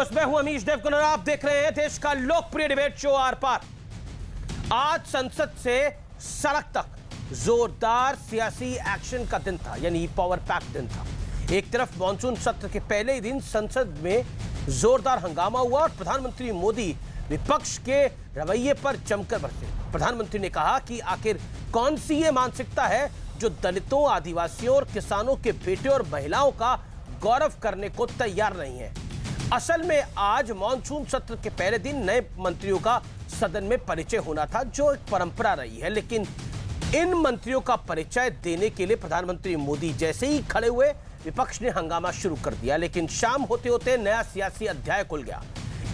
दोस्त, मैं हूं अमीश देवगन और आप देख रहे हैं देश का लोकप्रिय डिबेट शो आर पार। आज संसद से सड़क तक जोरदार सियासी एक्शन का दिन था, यानी पावर पैक दिन था। एक तरफ मॉनसून सत्र के पहले ही दिन संसद में जोरदार हंगामा हुआ और प्रधानमंत्री मोदी विपक्ष के रवैये पर जमकर बरसे। प्रधानमंत्री ने कहा कि आखिर कौन सी ये मानसिकता है जो दलितों, आदिवासियों और किसानों के बेटे और महिलाओं का गौरव करने को तैयार नहीं है। असल में आज मॉनसून सत्र के पहले दिन नए मंत्रियों का सदन में परिचय होना था, जो एक परंपरा रही है। लेकिन इन मंत्रियों का परिचय देने के लिए प्रधानमंत्री मोदी जैसे ही खड़े हुए, विपक्ष ने हंगामा शुरू कर दिया। लेकिन शाम होते होते नया सियासी अध्याय खुल गया।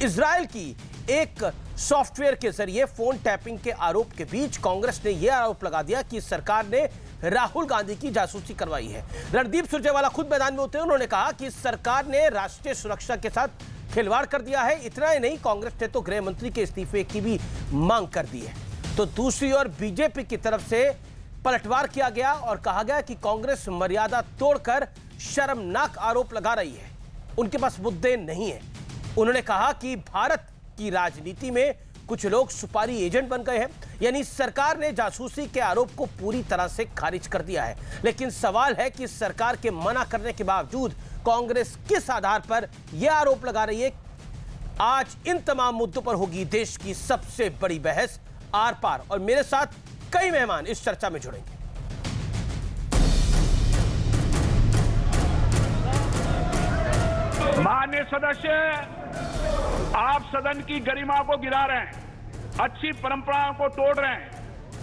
इजराइल की एक सॉफ्टवेयर के जरिए फोन टैपिंग के आरोप के बीच कांग्रेस ने यह आरोप लगा दिया कि सरकार ने राहुल गांधी की जासूसी करवाई है। रणदीप सुरजेवाला खुद मैदान में उतरे। उन्होंने कहा कि सरकार ने राष्ट्रीय सुरक्षा के साथ खिलवाड़ कर दिया है। इतना ही नहीं, कांग्रेस ने तो गृह मंत्री के इस्तीफे की भी मांग कर दी है। तो दूसरी ओर बीजेपी की तरफ से पलटवार किया गया और कहा गया कि कांग्रेस मर्यादा तोड़कर शर्मनाक आरोप लगा रही है, उनके पास मुद्दे नहीं है। उन्होंने कहा कि भारत की राजनीति में कुछ लोग सुपारी एजेंट बन गए हैं, यानी सरकार ने जासूसी के आरोप को पूरी तरह से खारिज कर दिया है। लेकिन सवाल है कि सरकार के मना करने के बावजूद कांग्रेस किस आधार पर यह आरोप लगा रही है। आज इन तमाम मुद्दों पर होगी देश की सबसे बड़ी बहस आर पार, और मेरे साथ कई मेहमान इस चर्चा में जुड़ेंगे। माननीय सदस्य, आप सदन की गरिमा को गिरा रहे हैं, अच्छी परंपराओं को तोड़ रहे हैं।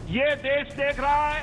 ये देश देख रहा है।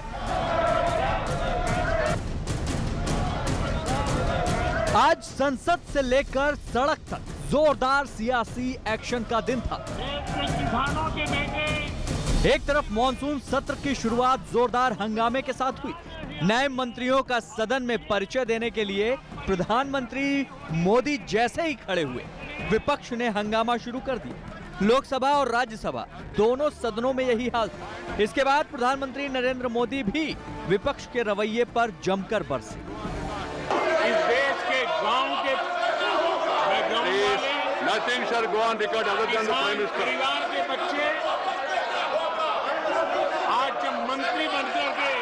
आज संसद से लेकर सड़क तक जोरदार सियासी एक्शन का दिन था। किसानों के बेटे। एक तरफ मॉनसून सत्र की शुरुआत जोरदार हंगामे के साथ हुई। नए मंत्रियों का सदन में परिचय देने के लिए प्रधानमंत्री मोदी जैसे ही खड़े हुए, विपक्ष ने हंगामा शुरू कर दिया। लोकसभा और राज्यसभा दोनों सदनों में यही हाल था। इसके बाद प्रधानमंत्री नरेंद्र मोदी भी विपक्ष के रवैये पर जमकर बरसे। इस देश के गांव के परिवार के बच्चे आज जब मंत्री बनकर के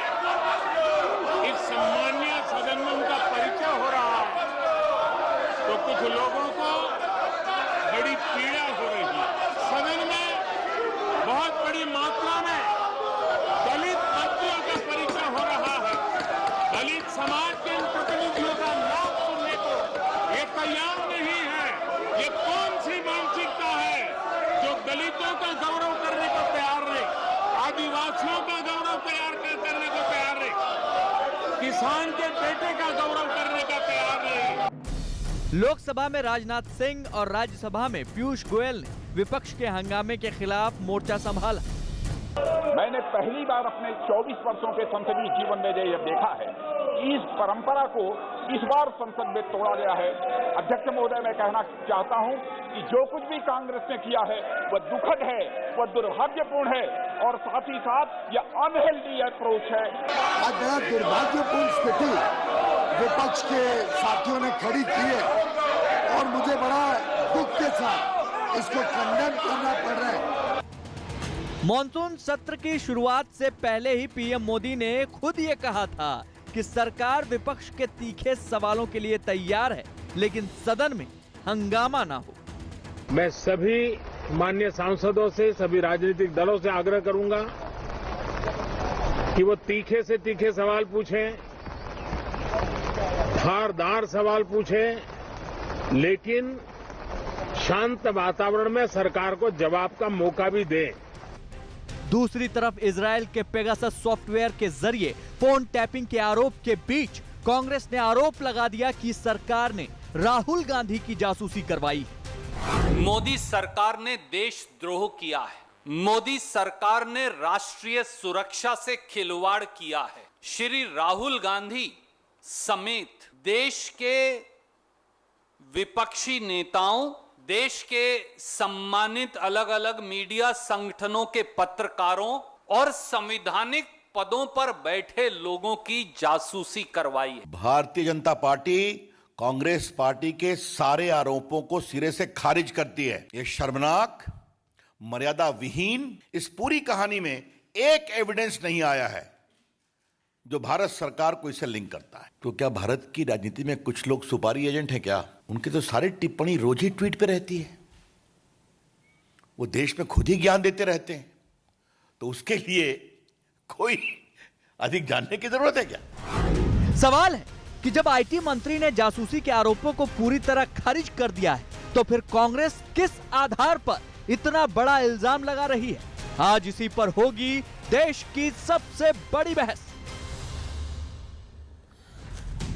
इस सम्मानीय सदन में उनका परिचय हो रहा है, तो कुछ लोगों को बड़ी पीड़ा हो रही है। सदन में बहुत बड़ी मात्रा में दलित मंत्रियों का परिचय हो रहा है। दलित समाज के इन प्रतिनिधियों का नाम सुनने को ये तैयार नहीं है। ये कौन सी मानसिकता है जो दलितों का गौरव करने को तैयार नहीं, आदिवासियों का गौरव करने को तैयार नहीं, किसान के बेटे का गौरव करने का तैयार नहीं। लोकसभा में राजनाथ सिंह और राज्यसभा में पीयूष गोयल ने विपक्ष के हंगामे के खिलाफ मोर्चा संभाला। मैंने पहली बार अपने 24 वर्षों के संसदीय जीवन में यह देखा है कि इस परंपरा को इस बार संसद में तोड़ा गया है। अध्यक्ष महोदय, मैं कहना चाहता हूं कि जो कुछ भी कांग्रेस ने किया है वह दुखद है, वह दुर्भाग्यपूर्ण है और साथ ही साथ यह अनहेल्दी अप्रोच है। आज बड़ा दुर्भाग्यपूर्ण स्थिति विपक्ष के साथियों ने खड़ी की है और मुझे बड़ा दुख के साथ इसको कंडेम करना पड़ रहा है। मॉनसून सत्र की शुरुआत से पहले ही पीएम मोदी ने खुद ये कहा था कि सरकार विपक्ष के तीखे सवालों के लिए तैयार है, लेकिन सदन में हंगामा ना हो। मैं सभी माननीय सांसदों से, सभी राजनीतिक दलों से आग्रह करूंगा कि वो तीखे से तीखे सवाल पूछें, धारदार सवाल पूछें, लेकिन शांत वातावरण में सरकार को जवाब का मौका भी दें। दूसरी तरफ इजराइल के पेगासस सॉफ्टवेयर के जरिए फोन टैपिंग के आरोप के बीच कांग्रेस ने आरोप लगा दिया कि सरकार ने राहुल गांधी की जासूसी करवाई। मोदी सरकार ने देशद्रोह किया है। मोदी सरकार ने राष्ट्रीय सुरक्षा से खिलवाड़ किया है। श्री राहुल गांधी समेत देश के विपक्षी नेताओं, देश के सम्मानित अलग अलग मीडिया संगठनों के पत्रकारों और संवैधानिक पदों पर बैठे लोगों की जासूसी करवाई है। भारतीय जनता पार्टी कांग्रेस पार्टी के सारे आरोपों को सिरे से खारिज करती है। ये शर्मनाक, मर्यादा विहीन, इस पूरी कहानी में एक एविडेंस नहीं आया है जो भारत सरकार को इससे लिंक करता है। तो क्या भारत की राजनीति में कुछ लोग सुपारी एजेंट हैं क्या? उनकी तो सारी टिप्पणी रोज ही ट्वीट पे रहती है, वो देश में खुद ही ज्ञान देते रहते हैं, तो उसके लिए कोई अधिक जानने की जरूरत है क्या? सवाल है कि जब आईटी मंत्री ने जासूसी के आरोपों को पूरी तरह खारिज कर दिया है, तो फिर कांग्रेस किस आधार पर इतना बड़ा इल्जाम लगा रही है? आज इसी पर होगी देश की सबसे बड़ी बहस।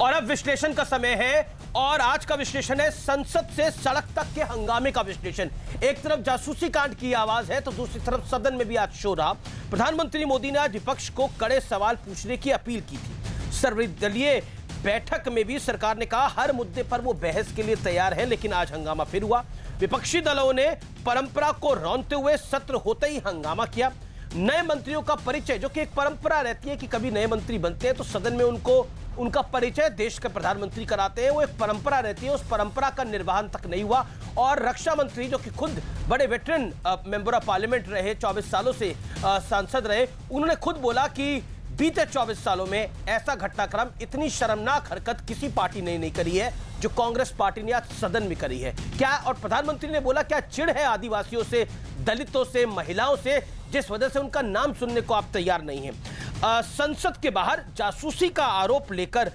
और अब विश्लेषण का समय है, और आज का विश्लेषण है संसद से सड़क तक के हंगामे का विश्लेषण। एक तरफ जासूसी कांड की आवाज है तो दूसरी तरफ सदन में भी आज शोर रहा। प्रधानमंत्री मोदी ने आज विपक्ष को कड़े सवाल पूछने की अपील की थी। सर्वदलीय बैठक में भी सरकार ने कहा हर मुद्दे पर वो बहस के लिए तैयार है, लेकिन आज हंगामा फिर हुआ। विपक्षी दलों ने परंपरा को रौंदते हुए सत्र होते ही हंगामा किया। नए मंत्रियों का परिचय, जो कि एक परंपरा रहती है कि कभी नए मंत्री बनते हैं तो सदन में उनका परिचय देश के प्रधानमंत्री कराते हैं, वो एक परंपरा रहती है, उस परंपरा का निर्वहन तक नहीं हुआ। और रक्षा मंत्री, जो कि खुद बड़े वेटरन मेंबर ऑफ पार्लियामेंट रहे, 24 सालों से सांसद रहे, उन्होंने खुद बोला कि बीते 24 सालों में ऐसा घटनाक्रम, इतनी शर्मनाक हरकत किसी पार्टी ने नहीं करी है जो कांग्रेस पार्टी ने आज सदन में करी है। क्या, और प्रधानमंत्री ने बोला क्या चिढ़ है आदिवासियों से, दलितों से, महिलाओं से, जिस वजह से उनका नाम सुनने को आप तैयार नहीं हैं। संसद के बाहर जासूसी का आरोप लेकर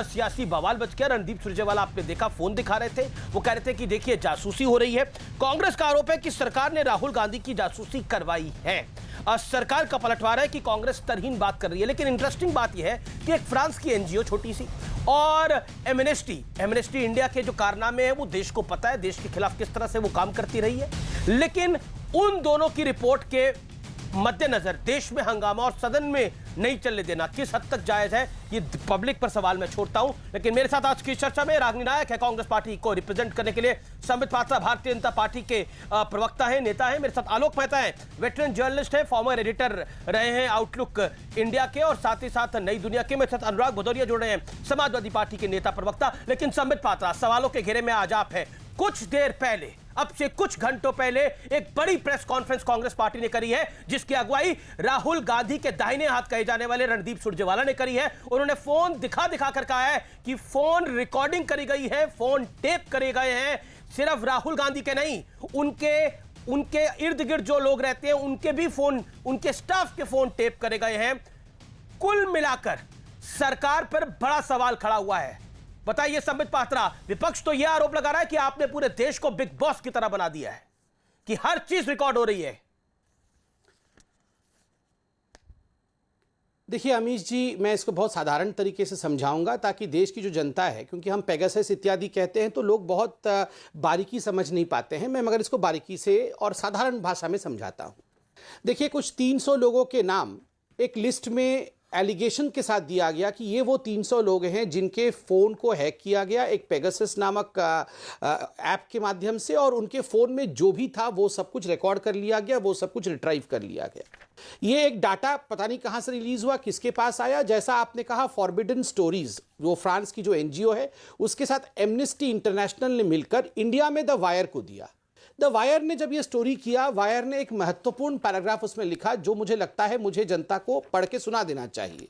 सियासी बवाल बच गया। रणदीप सुरजेवाला, आपने देखा, फोन दिखा रहे थे, वो कह रहे थे कि देखिए जासूसी हो रही है। कांग्रेस का आरोप है कि सरकार ने राहुल गांधी की जासूसी करवाई है। सरकार का पलटवार है कि कांग्रेस तरहीन बात कर रही है। लेकिन इंटरेस्टिंग बात यह है कि एक फ्रांस की एनजीओ छोटी सी और एमनेस्टी इंडिया के जो कारनामे हैं वो देश को पता है, देश के खिलाफ किस तरह से वो काम करती रही है। लेकिन उन दोनों की रिपोर्ट के मद्देनजर देश में हंगामा और सदन में नहीं चलने देना किस हद तक जायज है, ये पब्लिक पर सवाल मैं छोड़ता हूं। लेकिन मेरे साथ आज की चर्चा में रागिनी नायक है, कांग्रेस पार्टी को रिप्रेजेंट करने के लिए। संबित पात्रा भारतीय जनता पार्टी के प्रवक्ता हैं, नेता हैं। मेरे साथ आलोक मेहता हैं, वेटरन जर्नलिस्ट हैं, फॉर्मर एडिटर रहे हैं आउटलुक इंडिया के, और साथ ही साथ नई दुनिया के। मेरे साथ अनुराग भदौरिया जुड़ रहे हैं, समाजवादी पार्टी के नेता प्रवक्ता। लेकिन संबित पात्रा, सवालों के घेरे में आज आप हैं। कुछ देर पहले, अब से कुछ घंटों पहले, एक बड़ी प्रेस कॉन्फ्रेंस कांग्रेस पार्टी ने करी है, जिसकी अगुवाई राहुल गांधी के दाहिने हाथ कहे जाने वाले रणदीप सुरजेवाला ने करी है। उन्होंने फोन दिखा कर कहा है कि फोन रिकॉर्डिंग करी गई है, फोन टेप करे गए हैं। सिर्फ राहुल गांधी के नहीं, उनके इर्द गिर्द जो लोग रहते हैं उनके भी फोन, उनके स्टाफ के फोन टेप करे गए हैं। कुल मिलाकर सरकार पर बड़ा सवाल खड़ा हुआ है। बताइए संबित पात्रा, विपक्ष तो यह आरोप लगा रहा है कि आपने पूरे देश को बिग बॉस की तरह बना दिया है, कि हर चीज रिकॉर्ड हो रही है। देखिए अमीश जी, मैं इसको बहुत साधारण तरीके से समझाऊंगा ताकि देश की जो जनता है, क्योंकि हम पेगासस इत्यादि कहते हैं तो लोग बहुत बारीकी समझ नहीं पाते हैं, मैं मगर इसको बारीकी से और साधारण भाषा में समझाता हूं। देखिए, कुछ 300 लोगों के नाम एक लिस्ट में एलिगेशन के साथ दिया गया कि ये वो 300 लोग हैं जिनके फ़ोन को हैक किया गया एक पेगासस नामक ऐप के माध्यम से, और उनके फ़ोन में जो भी था वो सब कुछ रिकॉर्ड कर लिया गया, वो सब कुछ रिट्राइव कर लिया गया। ये एक डाटा पता नहीं कहाँ से रिलीज़ हुआ, किसके पास आया। जैसा आपने कहा, फॉरबिडन स्टोरीज, वो फ्रांस की जो एनजीओ है, उसके साथ एमनेस्टी इंटरनेशनल ने मिलकर इंडिया में द वायर को दिया। द वायर ने जब ये स्टोरी किया, वायर ने एक महत्वपूर्ण पैराग्राफ उसमें लिखा जो मुझे लगता है मुझे जनता को पढ़ के सुना देना चाहिए।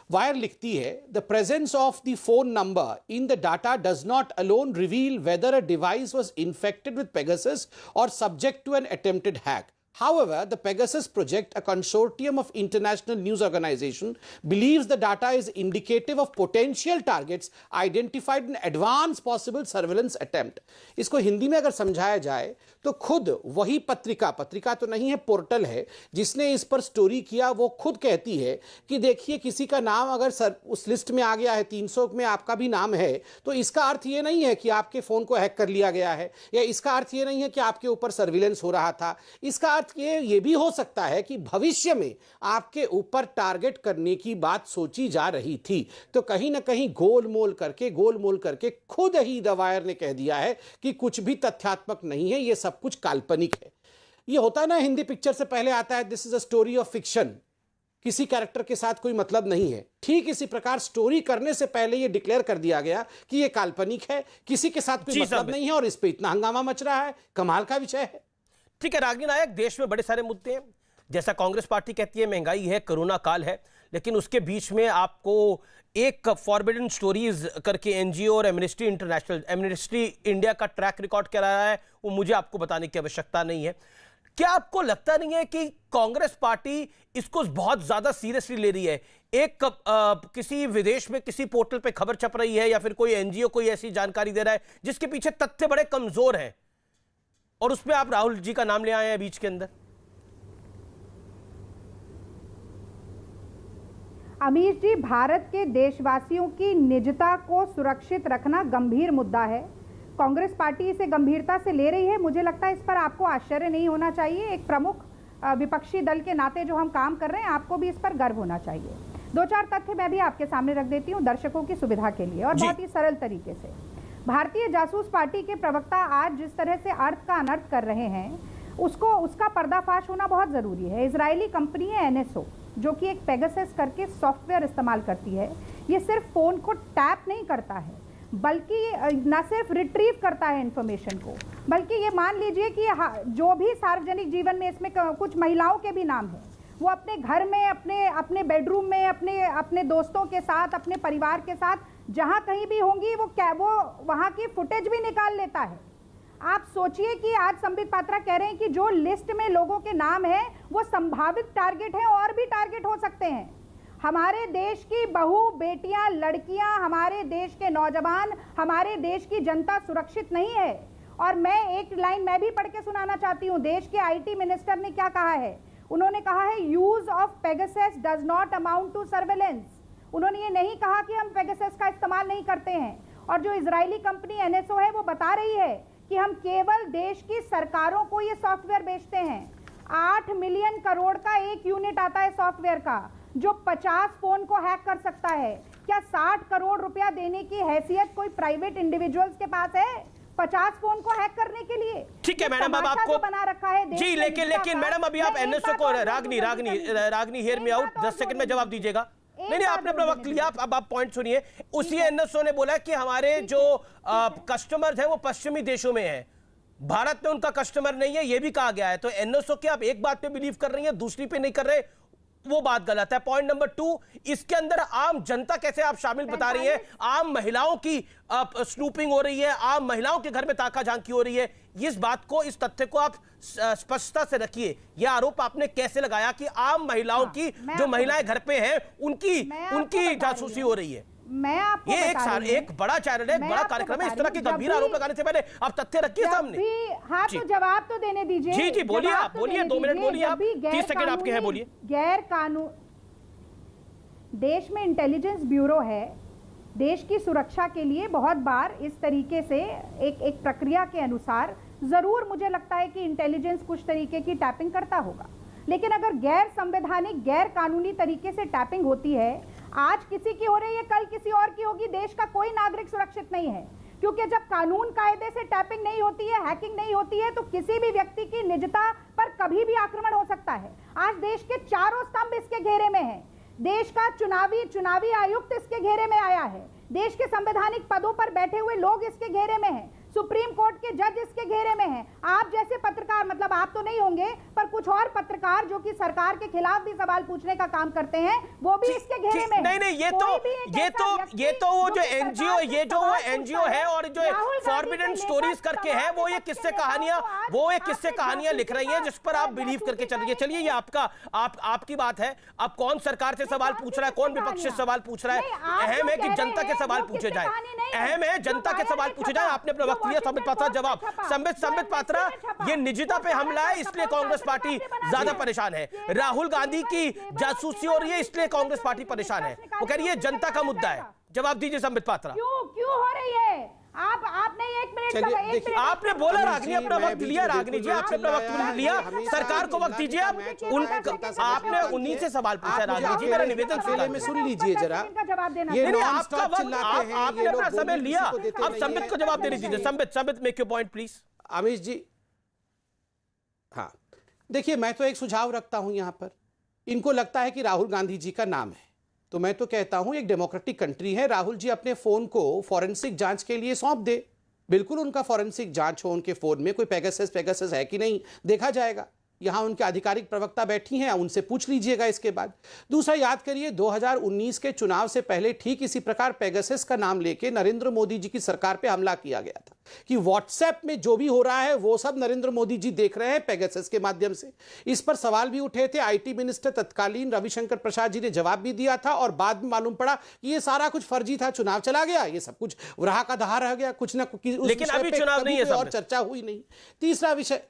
वायर लिखती है, the presence of the phone number in the data does not alone reveal whether a device was infected with Pegasus और subject to an attempted hack. However, the Pegasus project, a consortium of international news organization, believes the data is indicative of potential targets identified in advance possible surveillance attempt. इसको हिंदी में अगर समझाया जाए तो खुद वही पत्रिका तो नहीं है, पोर्टल है, जिसने इस पर स्टोरी किया, वो खुद कहती है कि देखिए किसी का नाम अगर उस लिस्ट में आ गया है, 300 में आपका भी नाम है, तो इसका अर्थ ये नहीं है कि आपके फ़ोन को हैक कर लिया गया है, या इसका अर्थ ये नहीं है कि आपके ऊपर सर्विलेंस हो रहा था। इसका अर्थ ये भी हो सकता है कि भविष्य में आपके ऊपर टारगेट करने की बात सोची जा रही थी। तो कहीं ना कहीं गोलमोल करके खुद ही द वायर ने कह दिया है कि कुछ भी तथ्यात्मक नहीं है, ये सब कुछ काल्पनिक है। ये होता है ना, हिंदी पिक्चर से पहले आता है this is a story of fiction, किसी कैरेक्टर के साथ कोई मतलब नहीं है। ठीक इसी प्रकार स्टोरी करने से पहले ये डिक्लेयर कर दिया गया कि ये काल्पनिक है, किसी के साथ कोई मतलब नहीं है और इस पे इतना हंगामा मच रहा है, कमाल का विषय है। ठीक है रागिनी नायक, देश में बड़े सारे मुद्दे हैं, जैसा कांग्रेस पार्टी कहती है महंगाई है, कोरोना काल है, लेकिन उसके बीच में आपको एक फॉरबिडन स्टोरीज करके एनजीओ और एमनेस्टी इंडिया का ट्रैक रिकॉर्ड करा रहा है, वो मुझे आपको बताने की आवश्यकता नहीं है। क्या आपको लगता नहीं है कि कांग्रेस पार्टी इसको बहुत ज्यादा सीरियसली ले रही है? एक किसी विदेश में किसी पोर्टल पे खबर छप रही है या फिर कोई एनजीओ कोई ऐसी जानकारी दे रहा है जिसके पीछे तथ्य बड़े कमजोर हैं, और उसमें आप राहुल जी का नाम ले आए हैं बीच के अंदर। अमीश जी, भारत के देशवासियों की निजता को सुरक्षित रखना गंभीर मुद्दा है। कांग्रेस पार्टी इसे गंभीरता से ले रही है। मुझे लगता है इस पर आपको आश्चर्य नहीं होना चाहिए। एक प्रमुख विपक्षी दल के नाते जो हम काम कर रहे हैं, आपको भी इस पर गर्व होना चाहिए। दो चार तथ्य मैं भी आपके सामने रख देती हूँ दर्शकों की सुविधा के लिए, और बहुत ही सरल तरीके से। भारतीय जासूस पार्टी के प्रवक्ता आज जिस तरह से अर्थ का अनर्थ कर रहे हैं, उसका पर्दाफाश होना बहुत जरूरी है। इजरायली कंपनी है NSO, जो कि एक पेगासस करके सॉफ्टवेयर इस्तेमाल करती है। ये सिर्फ फोन को टैप नहीं करता है, बल्कि न सिर्फ रिट्रीव करता है इंफॉर्मेशन को, बल्कि ये मान लीजिए कि जो भी सार्वजनिक जीवन में इसमें कुछ महिलाओं के भी नाम है, वो अपने घर में, अपने बेडरूम में, अपने दोस्तों के साथ, अपने परिवार के साथ जहाँ कहीं भी होंगी, वो वहाँ की फुटेज भी निकाल लेता है। आप सोचिए कि आज संबित पात्रा कह रहे हैं कि जो लिस्ट में लोगों के नाम हैं वो संभावित टारगेट हैं, और भी टारगेट हो सकते हैं। हमारे देश की बहू, बेटियां, लड़कियां, हमारे देश के नौजवान, हमारे देश की जनता सुरक्षित नहीं है। और मैं एक लाइन मैं भी पढ़ के सुनाना चाहती हूँ। देश के IT मिनिस्टर ने क्या कहा है? उन्होंने कहा है, use of Pegasus does not amount to surveillance. उन्होंने ये नहीं कहा कि हम पेगासस का इस्तेमाल नहीं करते हैं। और जो इजरायली कंपनी NSO है, वो बता रही है कि हम केवल देश की सरकारों को ये सॉफ्टवेयर बेचते हैं। 8 मिलियन करोड़ का एक यूनिट आता है सॉफ्टवेयर का, जो 50 फोन को हैक कर सकता है। क्या 60 करोड़ रुपया देने की हैसियत कोई प्राइवेट इंडिविजुअल्स के पास है 50 फोन को हैक करने के लिए? ठीक है मैडम, अब आपको बना रखा है जी, लेकिन मैडम अभी आप NSO को रागनी हियर मी आउट 10 सेकंड में जवाब दीजिएगा। नहीं, आपने अपना वक्त लिया, अब आप पॉइंट सुनिए। उसी NSO ने बोला कि हमारे जो कस्टमर्स हैं वो पश्चिमी देशों में हैं, भारत में उनका कस्टमर नहीं है, ये भी कहा गया है। तो NSO की आप एक बात पे बिलीव कर रही हैं, दूसरी पे नहीं कर रहे, वो बात गलत है। पॉइंट नंबर 2, इसके अंदर आम जनता कैसे आप शामिल बता रही है? आम महिलाओं की स्नूपिंग हो रही है, आम महिलाओं के घर में ताका झांकी हो रही है। इस बात को, इस तथ्य को आप स्पष्टता से रखिए। यह आरोप आपने कैसे लगाया कि आम महिलाओं की, जो महिलाएं घर पे हैं, उनकी जासूसी हो रही है? मैं आपको ये एक बड़ा चैनल है, एक बड़ा कार्यक्रम है। इस तरह के गंभीर आरोप लगाने से पहले आप तथ्य रखिए सामने। हाँ, तो जवाब तो देने दीजिए। जी बोलिए, आप बोलिए, 2 मिनट बोलिए आप, 30 सेकंड आपके हैं, बोलिए। गैर कानून, देश में इंटेलिजेंस ब्यूरो है, देश की सुरक्षा के लिए बहुत बार इस तरीके से एक प्रक्रिया के अनुसार जरूर मुझे लगता है कि इंटेलिजेंस कुछ तरीके की टैपिंग करता होगा। लेकिन अगर गैर संवैधानिक, गैर कानूनी तरीके से टैपिंग होती है, आज किसी की हो रही है, कल किसी और की होगी, देश का कोई नागरिक सुरक्षित नहीं है। क्योंकि जब कानून कायदे से टैपिंग नहीं होती है, हैकिंग नहीं होती है, तो किसी भी व्यक्ति की निजता पर कभी भी आक्रमण हो सकता है। आज देश के चारों स्तंभ इसके घेरे में हैं। देश का चुनावी आयुक्त इसके घेरे में आया है, देश के संवैधानिक पदों पर बैठे हुए लोग इसके घेरे में हैं, सुप्रीम कोर्ट के जज इसके घेरे में हैं। आप जैसे पत्रकार, मतलब आप तो नहीं होंगे, पर कुछ और पत्रकार जो कि सरकार के खिलाफ भी सवाल पूछने का काम करते हैं, वो भी इसके घेरे में हैं। नहीं, ये तो वो जो एनजीओ है और जो फॉरबिडन स्टोरीज करके है, वो ये किस्से कहानियां लिख रही हैं जिस पर आप बिलीव करके चल रही है। चलिए, ये आपकी बात है। अब कौन सरकार से सवाल पूछ रहा है, कौन विपक्ष से सवाल पूछ रहा है, अहम है कि जनता के सवाल पूछे जाए, अहम है जनता के सवाल पूछे जाए। आपने अपना वक्त लिया, संबित पात्रा जवाब। संबित पात्रा, ये निजता पे हमला है, इसलिए कांग्रेस पार्टी ज्यादा परेशान है। राहुल गांधी की जासूसी हो रही है, इसलिए कांग्रेस पार्टी परेशान है। वो कह रही है जनता का मुद्दा है। जवाब दीजिए संबित पात्रा। क्यों हो रही है? आपने 1 मिनट आपने बोला, रागनी अपना वक्त लिया। रागनी जी, आपने अपना वक्त लिया, सरकार को वक्त दीजिए। आपने 19 से सवाल पूछा। रागनी जी, मेरा निवेदन सुन लीजिए जरा। आपने अपना समय लिया, अब संबित को जवाब देने दीजिए। Sambit make your point please. Amish ji, हाँ देखिए, मैं तो एक सुझाव रखता हूं यहां पर इनको लगता है कि राहुल गांधी जी का नाम है। तो मैं तो कहता हूं एक डेमोक्रेटिक कंट्री है, राहुल जी अपने फोन को फॉरेंसिक जांच के लिए सौंप दे। बिल्कुल उनका फॉरेंसिक जांच हो, उनके फोन में कोई पेगासस है कि नहीं देखा जाएगा। यहां उनके आधिकारिक प्रवक्ता बैठी हैं, उनसे पूछ लीजिएगा इसके बाद। दूसरा, याद करिए 2019 के चुनाव से पहले ठीक इसी प्रकार पेगासस का नाम लेके नरेंद्र मोदी जी की सरकार पे हमला किया गया था कि व्हाट्सएप में जो भी हो रहा है वो सब नरेंद्र मोदी जी देख रहे हैं पेगासस के माध्यम से। इस पर सवाल भी उठे थे, आईटी मिनिस्टर तत्कालीन रविशंकर प्रसाद जी ने जवाब भी दिया था और बाद में मालूम पड़ा कि ये सारा कुछ फर्जी था, चुनाव चला गया, ये सब कुछ रहा का दहा रह गया, कुछ ना कुछ। लेकिन अभी चुनाव नहीं है, और चर्चा हुई नहीं। तीसरा विषय,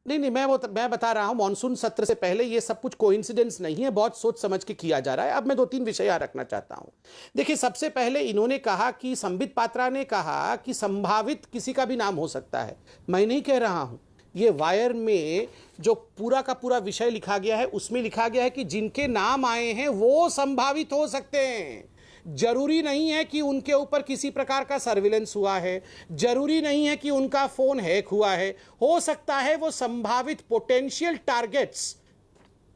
नहीं, मैं बता रहा हूं मॉनसून सत्र से पहले ये सब कुछ कोइंसिडेंस नहीं है, बहुत सोच समझ के किया जा रहा है। अब मैं 2-3 विषय यहां रखना चाहता हूं। देखिए, सबसे पहले इन्होंने कहा कि संबित पात्रा ने कहा कि संभावित किसी का भी नाम हो सकता है। मैं नहीं कह रहा हूं, ये वायर में जो पूरा का पूरा विषय लिखा गया है उसमें लिखा गया है कि जिनके नाम आए हैं वो संभावित हो सकते हैं। जरूरी नहीं है कि उनके ऊपर किसी प्रकार का सर्विलेंस हुआ है, जरूरी नहीं है कि उनका फोन हैक हुआ है। हो सकता है वो संभावित potential targets,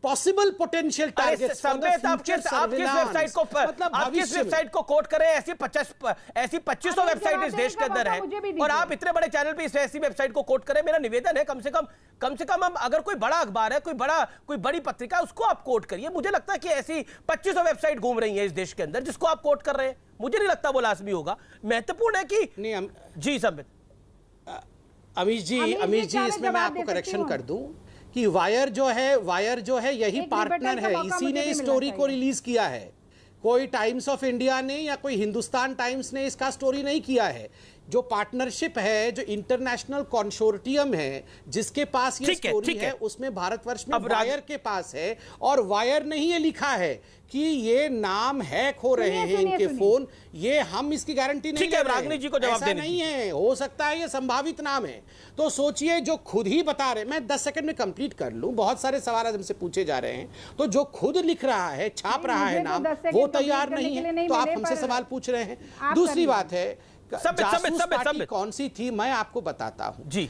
possible potential targets. आप किस वेबसाइट को आप किस वेबसाइट को कोट करें? ऐसी 2500 वेबसाइट इस देश के अंदर है और आप इतने बड़े चैनल पे ऐसी वेबसाइट को कोट करें। मेरा निवेदन है कम से कम हम अगर कोई बड़ा अखबार है, कोई बड़ी पत्रिका, उसको आप कोट करिए। मुझे लगता है कि ऐसी 2500 वेबसाइट घूम रही है इस देश के अंदर जिसको आप कोट कर रहे हैं, मुझे नहीं लगता वो लाजमी होगा। महत्वपूर्ण है कि नहीं जी संबित, अमीश जी इसमें मैं आपको करेक्शन कर दूं कि वायर जो है यही पार्टनर है, इसी ने इस स्टोरी को रिलीज किया है। कोई टाइम्स ऑफ इंडिया ने या कोई हिंदुस्तान टाइम्स ने इसका स्टोरी नहीं किया है। जो पार्टनरशिप है, जो इंटरनेशनल कंसोर्टियम है जिसके पास ये स्टोरी है, उसमें भारतवर्ष में वायर के पास है और वायर ने ही ये लिखा है कि ये नाम हैक हो रहे हैं इनके फोन। ये हम इसकी गारंटी नहीं ले रहे हैं। रागनी जी को जवाब देने नहीं है, हो सकता है ये संभावित नाम है। तो सोचिए, जो खुद ही बता रहे, मैं 10 सेकंड में कंप्लीट कर लूं, बहुत सारे सवाल हमसे पूछे जा रहे हैं। तो जो खुद लिख रहा है, छाप रहा है नाम, वो तैयार नहीं है, तो आप हमसे सवाल पूछ रहे हैं। दूसरी बात है, जासूस पार्टी कौन सी थी, मैं आपको बताता हूं जी।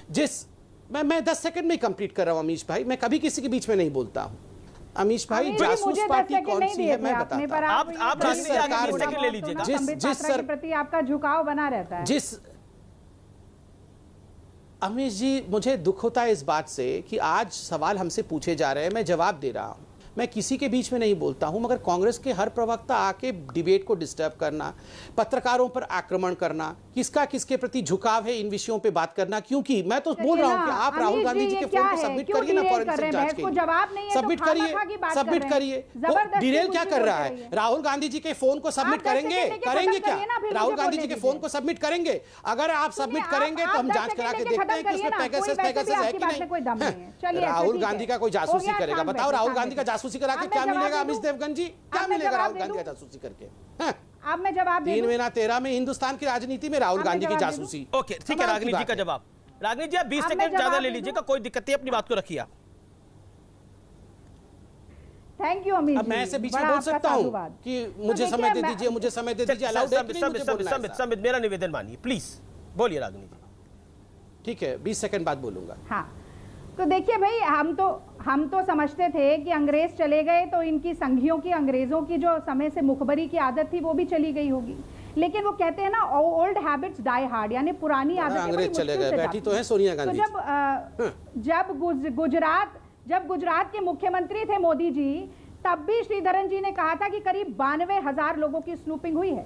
मैं 10 सेकंड में कंप्लीट कर रहा हूं अमीश भाई, मैं कभी किसी के बीच में नहीं बोलता हूं। अमीश भाई, जासूस पार्टी कौन सी है मैं बताता हूं। आप ले लीजिएगा। जिस सर के प्रति आपका झुकाव बना रहता है। अमीश जी, मुझे दुख होता है इस बात से कि आज सवाल हमसे पूछे जा रहे हैं, मैं जवाब दे रहा हूं। मैं किसी के बीच में नहीं बोलता हूं, मगर कांग्रेस के हर प्रवक्ता आके डिबेट को डिस्टर्ब करना, पत्रकारों पर आक्रमण करना, किसका किसके प्रति झुकाव है इन विषयों पे बात करना। क्योंकि मैं तो बोल रहा हूं कि आप राहुल गांधी जी के फोन को सबमिट करिए ना फॉरेंसिक जांच के लिए, सबमिट करिए। डिरेल क्या कर रहा है? राहुल गांधी जी के फोन को सबमिट करेंगे क्या? राहुल गांधी जी के फोन को सबमिट करेंगे? अगर आप सबमिट करेंगे तो हम जांच करा के देखते हैं कि उसमें पेगासस है कि नहीं। राहुल गांधी का कोई जासूसी करेगा? बताओ, राहुल गांधी का जासूसी करा के क्या मिलेगा अमिश देवगन जी? क्या मिलेगा राहुल गांधी का जासूसी करके? अब मैं जवाब 3 महीना 13 में हिंदुस्तान की राजनीति में राहुल गांधी की जासूसी। ओके, ठीक है, रागनी जी का जवाब। रागनी जी, आप 20 सेकंड ज्यादा ले लीजिएगा, कोई दिक्कत नहीं, अपनी बात को रखिए आप। Thank you Amish. अब मैं ऐसे बीच में बोल सकता हूं कि मुझे समय दे दीजिए, मुझे समय दे दीजिए। अलाउड है कि नहीं मुझे बोलना है? संबित, मेरा निवेदन मानिए प्लीज, बोलिए रागनी जी। ठीक है, 20 सेकंड बाद बोलूंगा। हाँ, तो देखिए भाई, हम तो समझते थे कि अंग्रेज चले गए तो इनकी संघियों की, अंग्रेजों की जो समय से मुखबरी की आदत थी वो भी चली गई होगी। लेकिन वो कहते हैं ना, ओल्ड हैबिट्स डाई हार्ड, यानी पुरानी आदतें अंग्रेज चले गए, बैठी तो है सोनिया गांधी। तो जब गुजरात के मुख्यमंत्री थे मोदी जी, तब भी श्रीधरन जी ने कहा था कि करीब 92,000 लोगों की स्नूपिंग हुई है।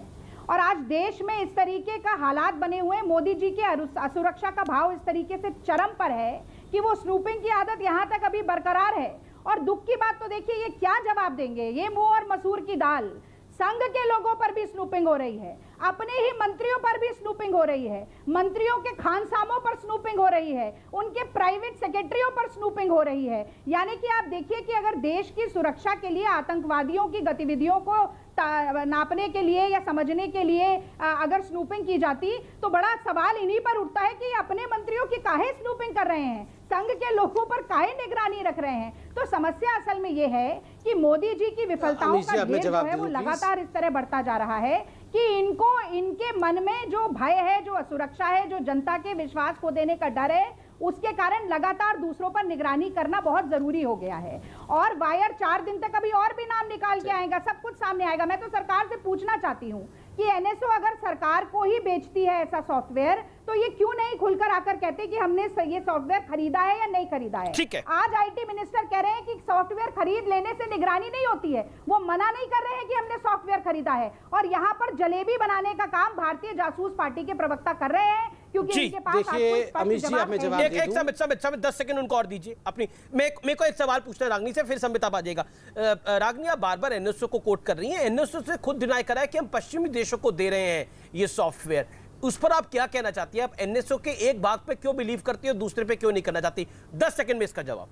और आज देश में इस तरीके का हालात बने हुए, मोदी जी के असुरक्षा का भाव इस तरीके से चरम पर है कि वो स्नूपिंग की आदत यहां तक अभी बरकरार है। और दुख की बात तो देखिए, ये क्या जवाब देंगे? ये मुंह और मसूर की दाल। संघ के लोगों पर भी स्नूपिंग हो रही है, अपने ही मंत्रियों पर भी स्नूपिंग हो रही है, मंत्रियों के खानसामों पर स्नूपिंग हो रही है, उनके प्राइवेट सेक्रेटरियों पर स्नूपिंग हो रही है। यानी कि आप देखिए कि अगर देश की सुरक्षा के लिए आतंकवादियों की गतिविधियों को नापने के लिए या समझने के लिए अगर स्नूपिंग की जाती तो बड़ा सवाल इन्हीं पर उठता है कि अपने मंत्रियों की काहे स्नूपिंग कर रहे हैं, संघ के लोगों पर काहे निगरानी रख रहे हैं। तो समस्या असल में यह है कि मोदी जी की विफलताओं का ढेर जो है वो लगातार इस तरह बढ़ता जा रहा है कि इनके मन में जो भय है, जो असुरक्षा है, जो जनता के विश्वास खो देने का डर है, उसके कारण लगातार दूसरों पर निगरानी करना बहुत जरूरी हो गया है। और वायर 4 दिन तक अभी और भी नाम निकाल के आएगा, सब कुछ सामने आएगा। मैं तो सरकार से पूछना चाहती हूँ कि एनएसओ अगर सरकार को ही बेचती है ऐसा सॉफ्टवेयर, तो ये क्यों नहीं खुलकर आकर कहते कि हमने ये सॉफ्टवेयर खरीदा है या नहीं खरीदा है। ठीक है। आज आईटी मिनिस्टर कह रहे हैं कि सॉफ्टवेयर खरीद लेने से निगरानी नहीं होती है, वो मना नहीं कर रहे हैं कि हमने सॉफ्टवेयर खरीदा है। और यहाँ पर जलेबी बनाने का काम भारतीय जासूस पार्टी के प्रवक्ता कर रहे हैं, क्योंकि इनके पास देखिए अमित जी, आप मैं जवाब दे दूं। संबित 10 सेकंड उनको और दीजिए अपनी। मेरे को एक सवाल पूछना है रागनी से, फिर संबित आप आ जाएगा। रागनी, आप बार बार एनएसओ को कोट कर रही हैं, एनएसओ से खुद डिनाई करा है कि हम पश्चिमी देशों को दे रहे हैं ये सॉफ्टवेयर। उस पर आप क्या कहना चाहती हैं? आप एनएसओ के एक भाग पे क्यों बिलीव करती है और दूसरे पे क्यों नहीं करना चाहती? 10 सेकंड में इसका जवाब।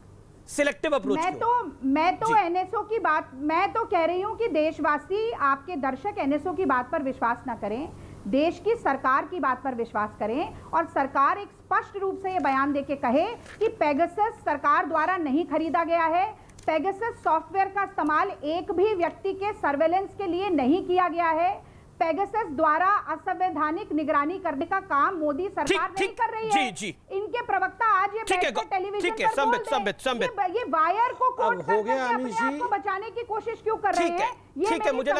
Selective approach. मैं तो एनएसओ की बात, मैं तो कह रही हूं कि देशवासी, आपके दर्शक एनएसओ की बात पर विश्वास ना करें, देश की सरकार की बात पर विश्वास करें। और सरकार एक स्पष्ट रूप से यह बयान देके कहे कि पेगासस सरकार द्वारा नहीं खरीदा गया है, पेगासस सॉफ्टवेयर का इस्तेमाल एक भी व्यक्ति के सर्वेलेंस के लिए नहीं किया गया है, पेगासस द्वारा असंवैधानिक निगरानी करने का काम मोदी सरकार नहीं कर रही है। जी। इनके प्रवक्ता आज ये बैठकर टेलीविजन पर बोल रहे हैं, ये वायर को कोट करके अपने आप को बचाने की कोशिश क्यों कर रहे हैं? ठीक है, मुझे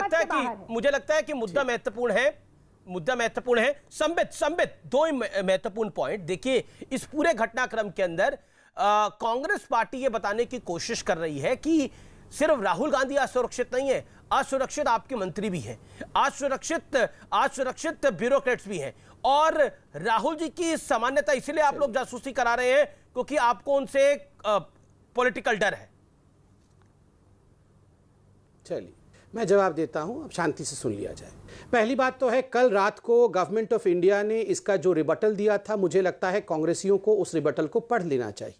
लगता है कि मुद्दा महत्वपूर्ण है। संबित 2 महत्वपूर्ण पॉइंट। देखिए, इस पूरे घटनाक्रम के अंदर कांग्रेस पार्टी ये बताने की कोशिश कर रही है कि सिर्फ राहुल गांधी असुरक्षित नहीं है, असुरक्षित आपके मंत्री भी हैं, असुरक्षित ब्यूरोक्रेट्स भी हैं। और राहुल जी की सामान्यता इसलिए आप लोग जासूसी करा रहे हैं क्योंकि आपको उनसे पॉलिटिकल डर है। चलिए मैं जवाब देता हूं, अब शांति से सुन लिया जाए। पहली बात तो है, कल रात को गवर्नमेंट ऑफ इंडिया ने इसका जो रिबटल दिया था, मुझे लगता है कांग्रेसियों को उस रिबटल को पढ़ लेना चाहिए।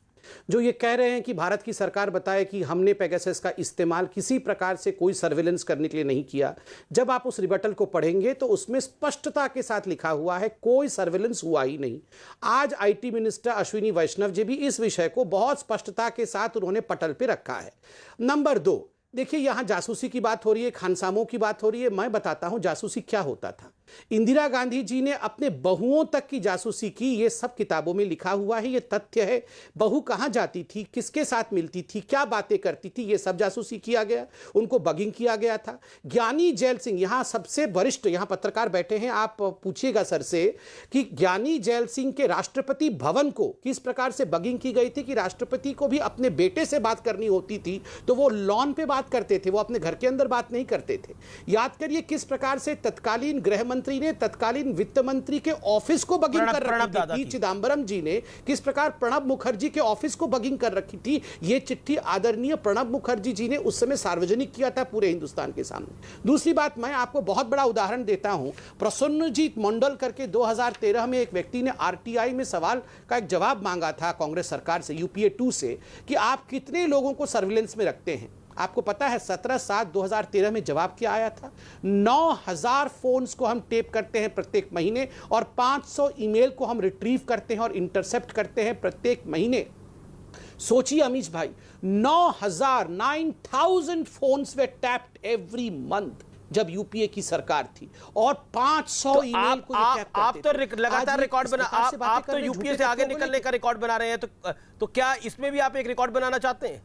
जो ये कह रहे हैं कि भारत की सरकार बताए कि हमने पेगासस का इस्तेमाल किसी प्रकार से कोई सर्विलेंस करने के लिए नहीं किया, जब आप उस रिबटल को पढ़ेंगे तो उसमें स्पष्टता के साथ लिखा हुआ है कोई सर्विलेंस हुआ ही नहीं। आज आईटी मिनिस्टर अश्विनी वैष्णव जी भी इस विषय को बहुत स्पष्टता के साथ उन्होंने पटल पे रखा है। नंबर 2, देखिए यहां जासूसी की बात हो रही है, खानसामों की बात हो रही है। मैं बताता हूं जासूसी क्या होता था। इंदिरा गांधी जी ने अपने बहुओं तक की जासूसी की, ये सब किताबों में लिखा हुआ है, ये तथ्य है। बहू कहां जाती थी, किसके साथ मिलती थी, क्या बातें करती थी, ये सब जासूसी किया गया, उनको बगिंग किया गया था। ज्ञानी जैल सिंह, यहां सबसे वरिष्ठ यहां पत्रकार बैठे हैं, आप पूछिएगा सर से कि ज्ञानी जैल सिंह के राष्ट्रपति भवन को किस प्रकार से बगिंग की गई थी कि राष्ट्रपति को भी अपने बेटे से बात करनी होती थी तो वो लॉन पे बात करते थे, वो अपने घर के अंदर बात नहीं करते थे। याद करिए किस प्रकार से तत्कालीन गृह मंत्री ने तत्कालीन वित्त मंत्री के ऑफिस को बगिंग कर रखी थी। चिदम्बरम जी ने किस प्रकार प्रणब मुखर्जी के ऑफिस को बगिंग कर रखी थी। ये चिट्ठी आदरणीय प्रणब मुखर्जी जी ने उस समय सार्वजनिक किया था पूरे हिंदुस्तान के सामने। दूसरी बात, मैं आपको बहुत बड़ा उदाहरण देता हूं। प्रसन्नजीत मंडल करके 2013 में एक व्यक्ति ने आरटीआई में सवाल का एक जवाब मांगा था कांग्रेस सरकार से, यूपीए 2 से, कि आप कितने लोगों को सर्विलेंस में रखते हैं। आपको पता है 17/7/2013 में जवाब क्या आया था? 9000 फोन्स को हम टेप करते हैं प्रत्येक महीने और 500 ईमेल को हम रिट्रीव करते हैं और इंटरसेप्ट करते हैं प्रत्येक महीने। सोचिए अमीश भाई, 9000 फोन्स वे टैप्ड एवरी मंथ जब यूपीए की सरकार थी, और 500 ईमेल को आप तो लगातार रिकॉर्ड बना, आप तो यूपीए से आगे निकलने का रिकॉर्ड बना रहे हैं, तो क्या इसमें भी आप एक रिकॉर्ड बनाना चाहते हैं?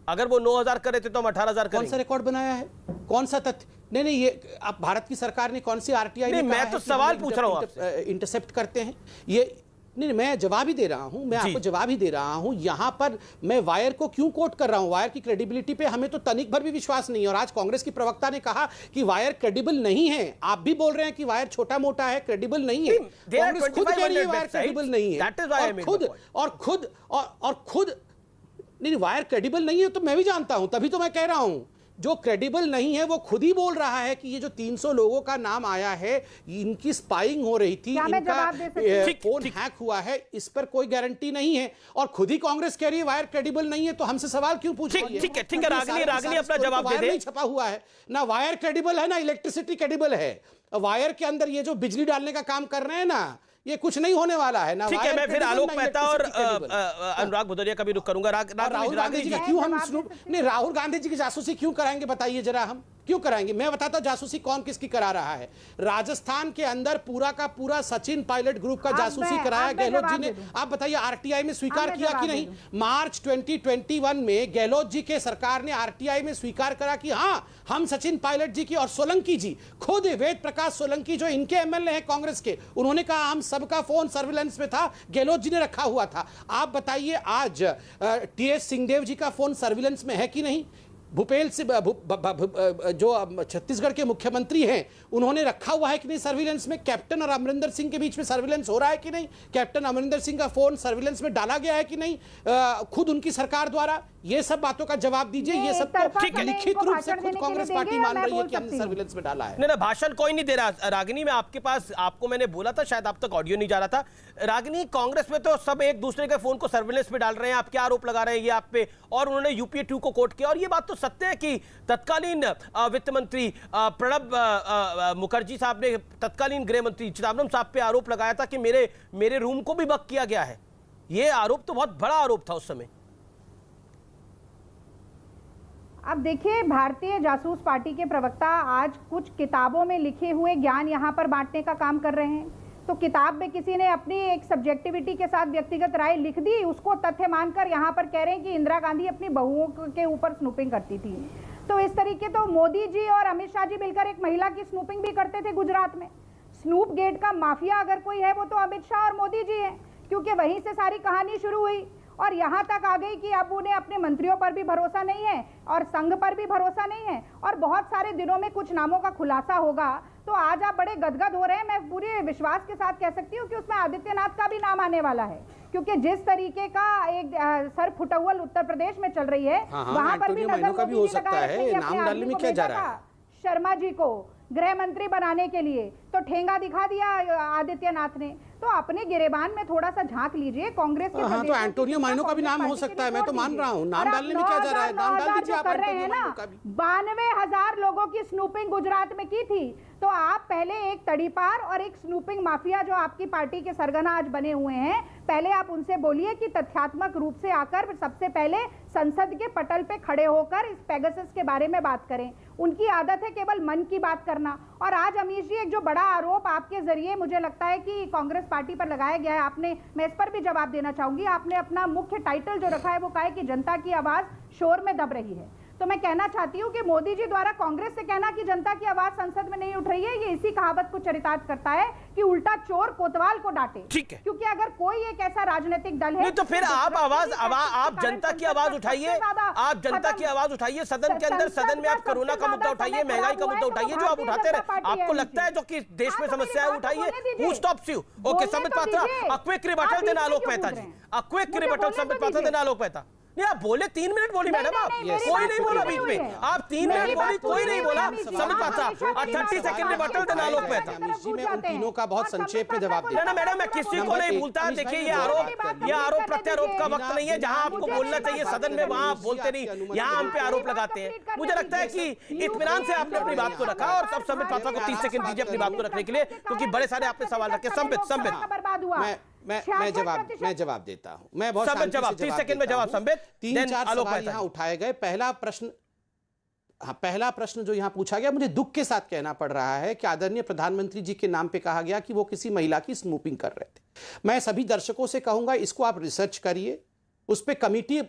अगर वो 9000 करे थे तो हम 18000 करेंगे। कौन सा रिकॉर्ड बनाया है, कौन सा तथ्य? नहीं, ये आप भारत की सरकार ने कौन सी आरटीआई नहीं, मैं तो सवाल पूछ रहा हूं आपसे। इंटरसेप्ट करते हैं ये नहीं, मैं जवाब ही दे रहा हूं, मैं आपको जवाब ही दे रहा हूं। यहां पर मैं वायर को क्यों कोट कर रहा हूं? वायर की क्रेडिबिलिटी पे हमें तो तनिक भर भी विश्वास नहीं है। और आज कांग्रेस की प्रवक्ता ने कहा कि वायर क्रेडिबल नहीं है। आप भी बोल रहे हैं कि वायर छोटा मोटा है, क्रेडिबल नहीं है। कांग्रेस खुद कह रही है वायर क्रेडिबल नहीं है, और खुद नहीं, वायर क्रेडिबल नहीं है तो मैं भी जानता हूं, तभी तो मैं कह रहा हूं जो क्रेडिबल नहीं है वो खुद ही बोल रहा है कि ये जो 300 लोगों का नाम आया है, इनकी स्पाइंग हो रही थी, इनका फोन हैक हुआ है, इस पर कोई गारंटी नहीं है। और खुद ही कांग्रेस कह रही है वायर क्रेडिबल नहीं है, तो हमसे सवाल क्यों पूछ रही है? ठीक है, रागनी अपना जवाब दे दे। नहीं छपा हुआ है ना, वायर क्रेडिबल है ना इलेक्ट्रिसिटी क्रेडिबल है। वायर के अंदर ये जो बिजली डालने का काम कर रहे हैं ना, ये कुछ नहीं होने वाला है ना। ठीक है, मैं फिर आलोक मेहता और अनुराग भदौरिया का भी रुख करूंगा। राहुल गांधी जी का क्यों हम नहीं, राहुल गांधी जी की जासूसी क्यों कराएंगे बताइए जरा हम। क्यों कराएंगे? मैं बताता हूं जासूसी कौन किसकी करा रहा है। राजस्थान के अंदर पूरा का पूरा सचिन पायलट ग्रुप का जासूसी कराया गहलोत जी ने। आप बताइए आरटीआई में स्वीकार किया कि नहीं? मार्च 2021 में गहलोत जी के सरकार ने आरटीआई में स्वीकार करा कि हां हम सचिन पायलट जी की, और सोलंकी जी खुद वेद प्रकाश सोलंकी जो इनके एमएलए हैं कांग्रेस के, उन्होंने कहा हम सबका फोन सर्विलांस में था, गहलोत जी ने रखा हुआ था। आप बताइए आज टीएस सिंहदेव जी का फोन सर्विलांस में है कि नहीं? भूपेल सिंह जो छत्तीसगढ़ के मुख्यमंत्री हैं, उन्होंने रखा हुआ है कि नहीं सर्विलांस में? कैप्टन और अमरिंदर सिंह के बीच में सर्विलांस हो रहा है कि नहीं? कैप्टन अमरिंदर सिंह का फोन सर्विलांस में डाला गया है कि नहीं खुद उनकी सरकार द्वारा? ये सब बातों का जवाब दीजिए। ये सब तो लिखित रूप से खुद कांग्रेस पार्टी मान रही है कि हमने सर्विलांस में डाला है। नहीं, भाषण कोई नहीं दे रहा। रागिनी, मैं आपके पास, आपको मैंने बोला था, शायद आप तक ऑडियो नहीं जा रहा था। रागिनी, कांग्रेस में तो सब एक दूसरे के फोन को सर्विलांस में डाल रहे हैं, आप क्या आरोप लगा रहे हैं ये आप पे? और उन्होंने यूपीए 2 को कोट किया, और ये बात तो सत्य है कि तत्कालीन वित्त मंत्री प्रणब मुखर्जी साहब ने तत्कालीन गृह मंत्री चिदम्बरम साहब पे आरोप लगाया था कि मेरे रूम को भी बक किया गया है। ये आरोप तो बहुत बड़ा आरोप था उस समय। अब देखिए, भारतीय जासूस पार्टी के प्रवक्ता आज कुछ किताबों में लिखे हुए ज्ञान यहाँ पर बांटने का काम कर रहे हैं। तो किताब में किसी ने अपनी एक सब्जेक्टिविटी के साथ व्यक्तिगत राय लिख दी, उसको तथ्य मानकर यहाँ पर कह रहे हैं कि इंदिरा गांधी अपनी बहुओं के ऊपर स्नूपिंग करती थी। तो इस तरीके तो मोदी जी और अमित शाह जी मिलकर एक महिला की स्नूपिंग भी करते थे गुजरात में। स्नूप गेट का माफिया अगर कोई है वो तो अमित शाह और मोदी जी हैं, क्योंकि वहीं से सारी कहानी शुरू हुई और यहाँ तक आ गई कि अब उन्हें अपने मंत्रियों पर भी भरोसा नहीं है और संघ पर भी भरोसा नहीं है, और बहुत सारे दिनों में कुछ नामों का खुलासा होगा। तो आज आप बड़े गदगद हो रहे हैं। मैं पूरे विश्वास के साथ कह सकती हूँ कि उसमें आदित्यनाथ का भी नाम आने वाला है, क्योंकि जिस तरीके का एक सर फुटौल उत्तर प्रदेश में चल रही है, वहां पर भी नजर का भी हो सकता है। नाम डालने में क्या जा रहा है? शर्मा जी को गृह मंत्री बनाने के लिए तो ठेंगा दिखा दिया आदित्यनाथ ने। तो अपने गिरेबान में थोड़ा सा झांक लीजिए। कांग्रेस के हाँ, तो एंटोनियो माइनो का भी नाम हो सकता है, मैं तो मान रहा हूँ। नाम डालने में क्या जा रहा है? नाम डाल दीजिए आप एंटोनियो माइनो का भी। 92,000 लोगों की स्नूपिंग गुजरात में की थी। तो आप पहले एक तड़ीपार और एक स्नूपिंग माफिया जो आपकी पार्टी के सरगना आज बने हुए हैं, पहले आप उनसे बोलिए कि तथ्यात्मक रूप से आकर सबसे पहले संसद के पटल पे खड़े होकर इस पेगासस के बारे में बात करें। उनकी आदत है केवल मन की बात करना। और आज अमीश जी, एक जो बड़ा आरोप आपके जरिए मुझे लगता है कि कांग्रेस पार्टी पर लगाया गया है, आपने, मैं इस पर भी जवाब देना चाहूंगी। आपने अपना मुख्य टाइटल जो रखा है वो कहा है कि जनता की आवाज शोर में दब रही है। तो मैं कहना चाहती हूं कि मोदी जी द्वारा कांग्रेस से कहना कि जनता की आवाज संसद में नहीं उठ रही है, ये इसी कहावत को चरितार्थ करता है कि उल्टा चोर कोतवाल को डांटे। ठीक है, क्योंकि अगर कोई एक ऐसा राजनीतिक दल है, नहीं तो फिर आप जनता की आवाज उठाइए, आप जनता की आवाज उठाइए सदन के अंदर। सदन में आप कोरोना का मुद्दा उठाइए, महंगाई का मुद्दा उठाइए, जो आप उठाते रहे। आपको लगता है जो कि देश में समस्या है, उठाइए। Who stops you? Okay, Sambit Patra, a quick rebuttal देना आलोक मेहता जी, a quick rebuttal Sambit Patra देना आलोक मेहता। नहीं, आप बोले 3 मिनट बोली मैडम, आप कोई नहीं बोला बीच में। आप 3 मिनट बोली, कोई नहीं बोला। समझ पाता 30 सेकंड में बटल देना आलोक मेहता। मैं उन तीनों का बहुत संक्षेप में जवाब देता हूं। मैडम, मैं किसी को नहीं भूलता। देखिए, ये आरोप प्रत्यारोप का वक्त नहीं है। जहां आपको बोलना चाहिए सदन में, वहां आप बोलते नहीं, यहाँ हम पे आरोप लगाते हैं। मुझे लगता है कि इत्मीनान से आपने अपनी बात को रखा, और सब संबित पात्रा को 30 सेकंड दीजिए अपनी बात को रखने के लिए, क्योंकि बड़े सारे आपने सवाल रखे। संबित मैं जवाब देता हूं। मैं बहुत शांति से जवाब 30 सेकंड में जवाब। संबित, 3-4 सवाल यहां उठाए गए। पहला प्रश्न जो यहां पूछा गया, मुझे दुख के साथ कहना पड़ रहा है कि आदरणीय प्रधानमंत्री जी के नाम पे कहा गया कि वो किसी महिला की स्नूपिंग कर रहे थे। मैं सभी दर्शकों से कहूंगा, इसको आप रिसर्च करिए। उस पर कमेटी,